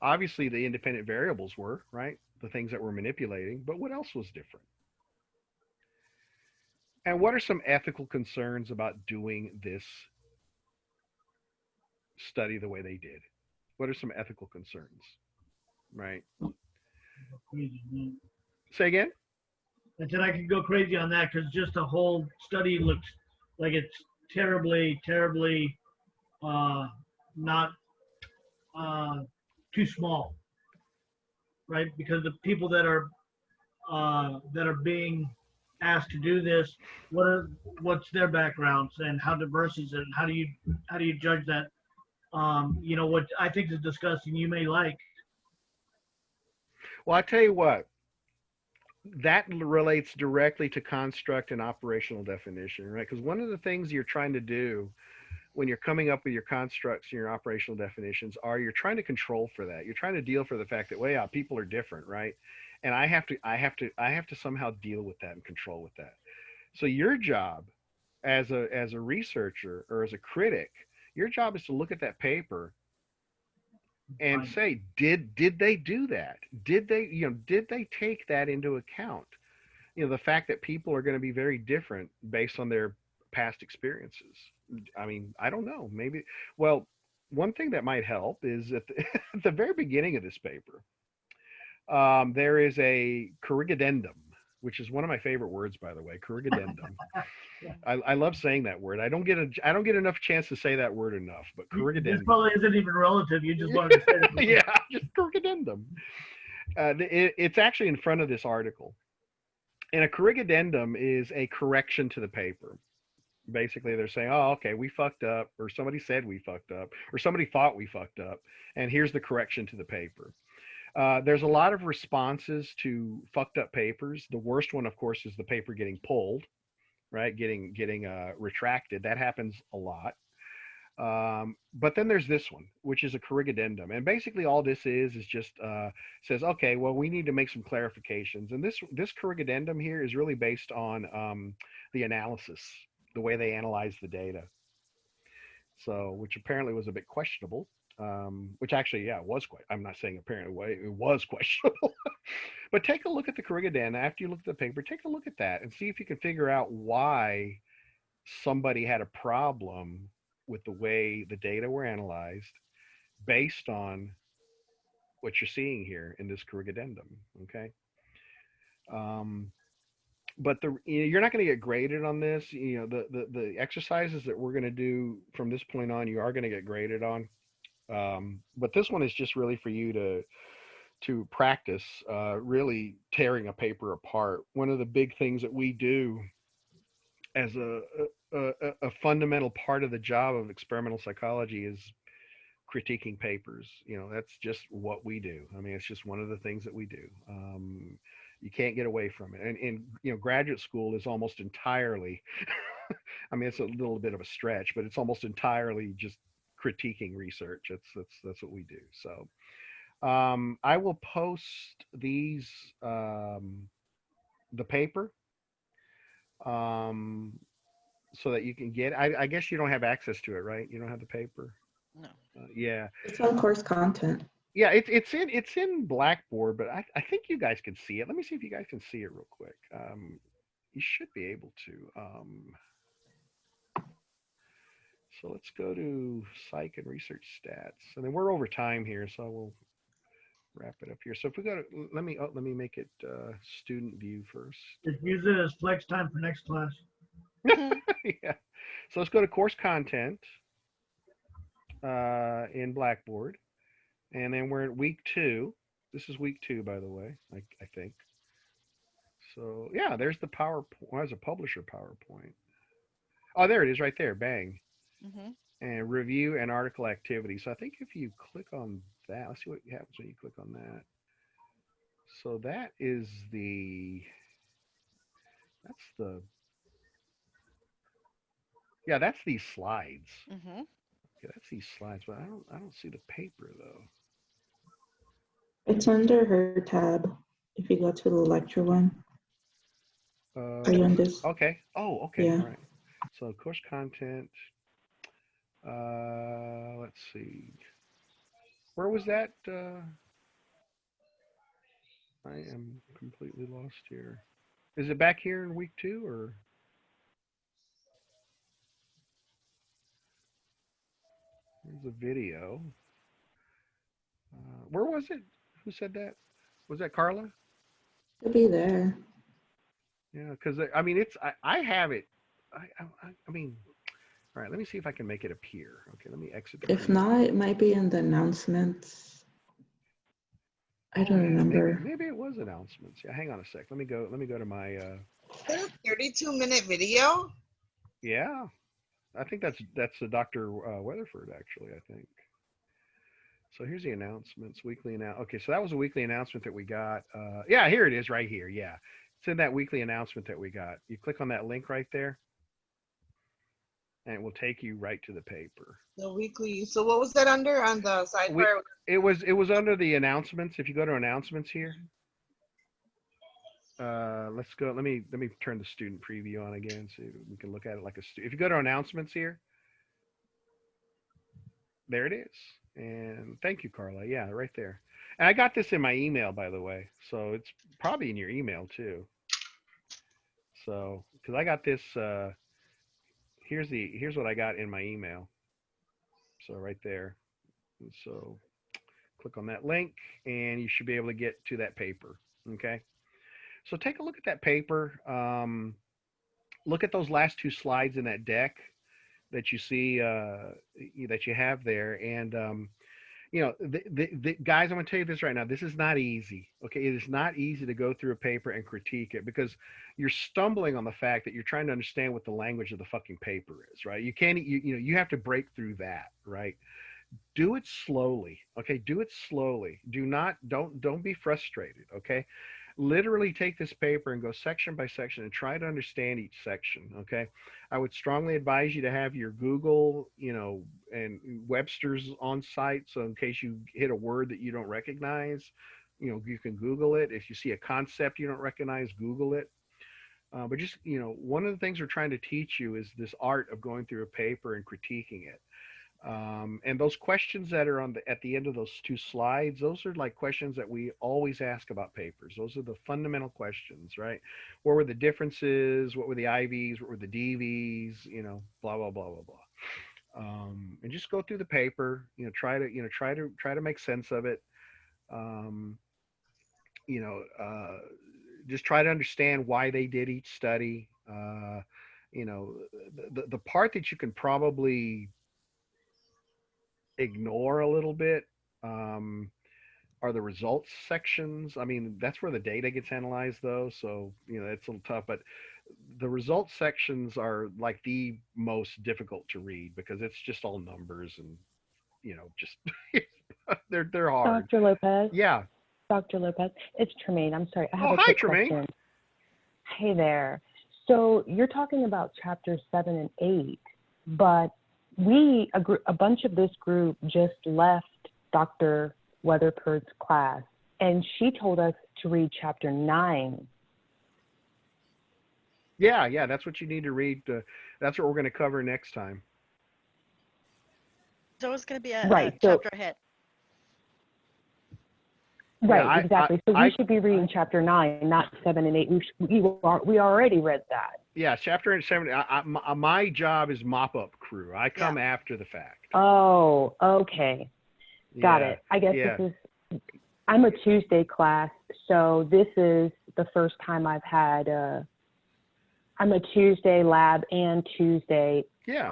Obviously, the independent variables were, right? The things that we're manipulating, but what else was different? And what are some ethical concerns about doing this study the way they did? What are some ethical concerns, right? Say again? I said I could go crazy on that because just the whole study looks like it's terribly, terribly not too small, right? Because the people that are being asked to do this, what's their backgrounds and how diverse is it? And how do you judge that? What I think is disgusting, you may like. Well, I tell you what, that relates directly to construct and operational definition, right? Because one of the things you're trying to do when you're coming up with your constructs and your operational definitions you're trying to control for that. You're trying to deal for the fact that, well, yeah, people are different, right? And I have to somehow deal with that and control with that. So your job as a researcher or as a critic, your job is to look at that paper and say, did they do that? Did they take that into account? The fact that people are going to be very different based on their past experiences. I mean, I don't know. Maybe. Well, one thing that might help is at the very beginning of this paper, there is a corrigendum, which is one of my favorite words, by the way. Corrigendum. I love saying that word. I don't get enough chance to say that word enough. But corrigendum. This probably isn't even relative. You just wanted to say it. Yeah, just corrigendum. It's actually in front of this article. And a corrigendum is a correction to the paper. Basically, they're saying, oh, okay, we fucked up, or somebody said we fucked up, or somebody thought we fucked up, and here's the correction to the paper. There's a lot of responses to fucked up papers. The worst one, of course, is the paper getting pulled, right? Getting retracted. That happens a lot. But then there's this one, which is a corrigendum. And basically all this is just says, okay, well, we need to make some clarifications. And this corrigendum here is really based on the analysis, the way they analyze the data. So, which apparently was a bit questionable. which actually, yeah, was quite. I'm not saying apparently it was questionable, but take a look at the corrigan after you look at the paper. Take a look at that and see if you can figure out why somebody had a problem with the way the data were analyzed based on what you're seeing here in this corrigendum. Okay. But you're not going to get graded on this. The exercises that we're going to do from this point on, you are going to get graded on. But this one is just really for you to practice really tearing a paper apart. One of the big things that we do as a fundamental part of the job of experimental psychology is critiquing papers. That's just what we do. I mean, it's just one of the things that we do. You can't get away from it. And graduate school is almost entirely, I mean, it's a little bit of a stretch, but it's almost entirely just critiquing research. That's what we do. So I will post these, the paper, so that you can get, I guess you don't have access to it, right? You don't have the paper? No. Yeah. It's on course content. Yeah, it's in Blackboard, but I think you guys can see it. Let me see if you guys can see it real quick. You should be able to. So let's go to Psych and Research Stats, and then we're over time here, so we'll wrap it up here. So if we go to, let me make it student view first. Just use it as flex time for next class. Yeah. So let's go to course content in Blackboard. And then we're at week 2. This is week 2, by the way, I think. So yeah, there's the PowerPoint. Well, there's a publisher PowerPoint. Oh, there it is right there. Bang. And review and article activity. So I think if you click on that, let's see what happens when you click on that. So that is that's these slides. Yeah, that's these slides, but I don't see the paper though. It's under her tab. If you go to the lecture one. Are you on this? Okay. Oh, okay. Yeah. All right. So course content. Let's see. Where was that? I am completely lost here. Is it back here in week 2 or? There's a video. Where was it? Who said that? Was that Carla? It'll be there. Yeah, because I mean, I have it. I mean, all right. Let me see if I can make it appear. Okay, let me exit. If not, it might be in the announcements. I don't remember. Maybe it was announcements. Yeah, hang on a sec. Let me go to my. Is that a 32-minute video? Yeah, I think that's the Dr. Weatherford actually. I think. So here's the announcements, weekly Okay, so that was a weekly announcement that we got. Yeah, here it is right here. Yeah, it's in that weekly announcement that we got. You click on that link right there, and it will take you right to the paper. The weekly. So what was that under on the sidebar? It was under the announcements. If you go to announcements here, let's go. Let me turn the student preview on again so we can look at it like a student. If you go to announcements here, there it is. And thank you, Carla. Yeah, right there. And I got this in my email, by the way. So it's probably in your email too. So, because I got this, here's what I got in my email. So right there. And so click on that link and you should be able to get to that paper. Okay. So take a look at that paper. Look at those last 2 slides in that deck that you see that you have there, and the guys, I'm going to tell you this right now. This is not easy. Okay, it is not easy to go through a paper and critique it because you're stumbling on the fact that you're trying to understand what the language of the fucking paper is, right? You can't, you have to break through that, right? Do it slowly. Okay, do it slowly. Don't be frustrated. Okay. Literally take this paper and go section by section and try to understand each section. Okay. I would strongly advise you to have your Google, and Webster's on site. So in case you hit a word that you don't recognize, you can Google it. If you see a concept you don't recognize, Google it. But just, one of the things we're trying to teach you is this art of going through a paper and critiquing it. And those questions that are at the end of those two slides, those are like questions that we always ask about papers. Those are the fundamental questions, right? What were the differences? What were the IVs? What were the DVs? You know, blah blah blah blah blah. And just go through the paper. You know, try to make sense of it. Um, you know, just try to understand why they did each study. You know, the part that you can probably ignore a little bit are the results sections. I mean, that's where the data gets analyzed, though. So, you know, it's a little tough. But the results sections are like the most difficult to read because it's just all numbers and, you know, just they're hard. Dr. Lopez? Yeah. Dr. Lopez, it's Tremaine. I'm sorry. I have Oh, a hi, quick Tremaine. question. Hey there. So you're talking about chapters 7 and 8, but a bunch of this group just left Dr. Weatherford's class, and she told us to read chapter 9. Yeah, that's what you need to read. That's what we're going to cover next time. So it's going to be a Right, chapter ahead. Right, Yeah, exactly. So we should be reading chapter 9, not 7 and 8. We already read that. Yeah, chapter 7. My job is mop up crew. I come after the fact. Oh, okay. Got it. I guess I'm a Tuesday class, so this is the first time I've had I'm a Tuesday lab and Tuesday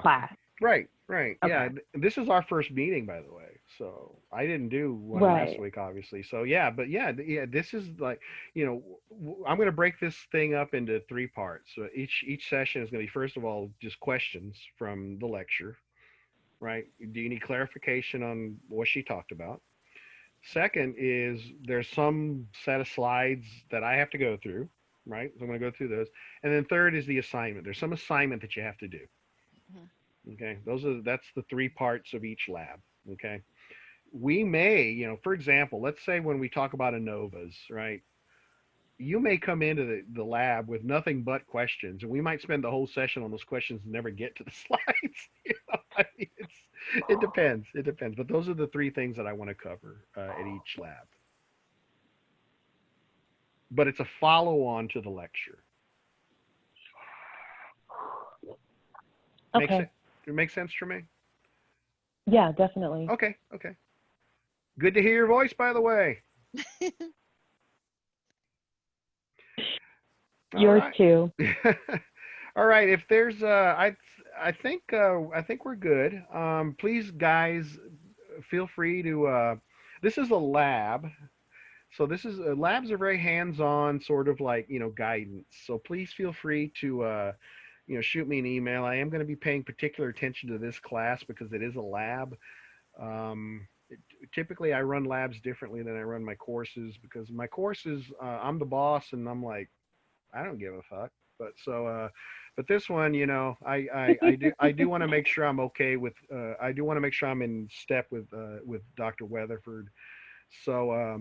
class. Right. Okay. Yeah, this is our first meeting, by the way. So I didn't do one last week, obviously. So this is like, you know, I'm going to break this thing up into 3 parts. So each session is going to be, first of all, just questions from the lecture, right? Do you need clarification on what she talked about? Second is there's some set of slides that I have to go through, right? So I'm going to go through those. And then third is the assignment. There's some assignment that you have to do. Okay, that's the 3 parts of each lab. Okay, we may, you know, for example, let's say when we talk about ANOVAs, right? You may come into the lab with nothing but questions, and we might spend the whole session on those questions and never get to the slides. You know, I mean, it depends. It depends. But those are the 3 things that I want to cover at each lab. But it's a follow-on to the lecture. Okay. It makes sense, Tremaine? Yeah, definitely. Okay. Good to hear your voice, by the way. Yours too. All right. If there's, I think we're good. Please, guys, feel free to. This is a lab, so labs are very hands-on, sort of like, you know, guidance. So please feel free to. You know, shoot me an email. I am going to be paying particular attention to this class because it is a lab. Typically, I run labs differently than I run my courses because my courses, I'm the boss and I'm like, I don't give a fuck. But but this one, you know, I do want to make sure I'm okay with. I do want to make sure I'm in step with Dr. Weatherford. So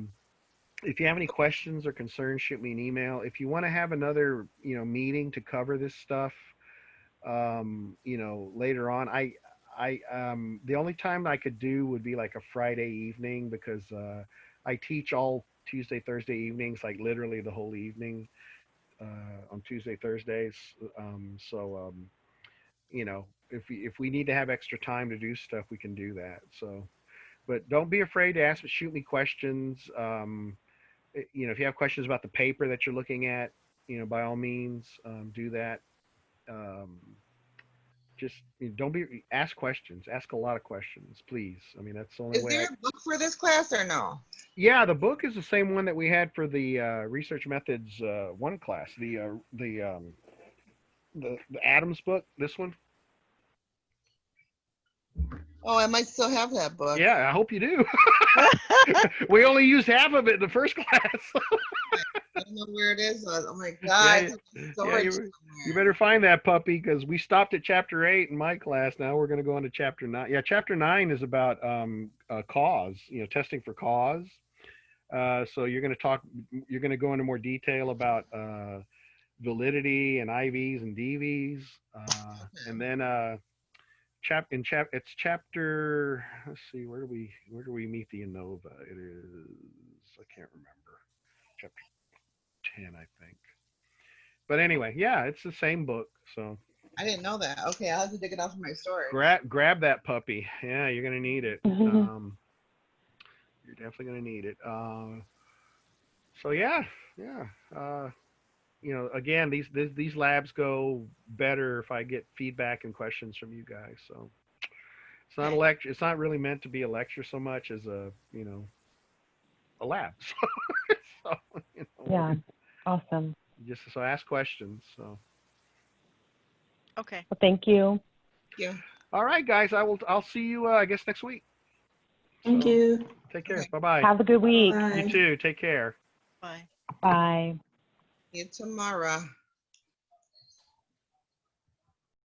if you have any questions or concerns, shoot me an email. If you want to have another, you know, meeting to cover this stuff, you know, later on, the only time I could do would be like a Friday evening because I teach all Tuesday, Thursday evenings, like literally the whole evening on Tuesday, Thursdays. You know, if we need to have extra time to do stuff, we can do that. So, but don't be afraid to shoot me questions. You know, if you have questions about the paper that you're looking at, you know, by all means, do that. Just, you know, don't be, ask questions, ask a lot of questions, please. I mean, that's the only way. Is there a book for this class or no? Yeah, the book is the same one that we had for the Research Methods 1 class, the Adams book, this one. Oh, I might still have that book. Yeah, I hope you do. We only used half of it in the first class. I don't know where it is. Oh my God. You better find that puppy because we stopped at chapter 8 in my class. Now we're going to go into chapter 9. Yeah, chapter 9 is about cause, you know, testing for cause. So you're going to go into more detail about validity and IVs and DVs. And then it's chapter. Let's see, where do we meet the ANOVA? It is, I can't remember, chapter 10, I think. But anyway, yeah, it's the same book. So I didn't know that. Okay, I'll have to dig it out from my storage. grab that puppy. Yeah, you're gonna need it. You're definitely gonna need it. So yeah. You know, again, these labs go better if I get feedback and questions from you guys. So it's not a lecture. It's not really meant to be a lecture so much as a lab. So Yeah, awesome. Just so ask questions. So Okay. Well, thank you. Yeah. all right, guys. I'll see you. I guess next week. Thank you. Take care. Okay. Bye bye. Have a good week. Bye. You too. Take care. Bye. Bye. See you tomorrow.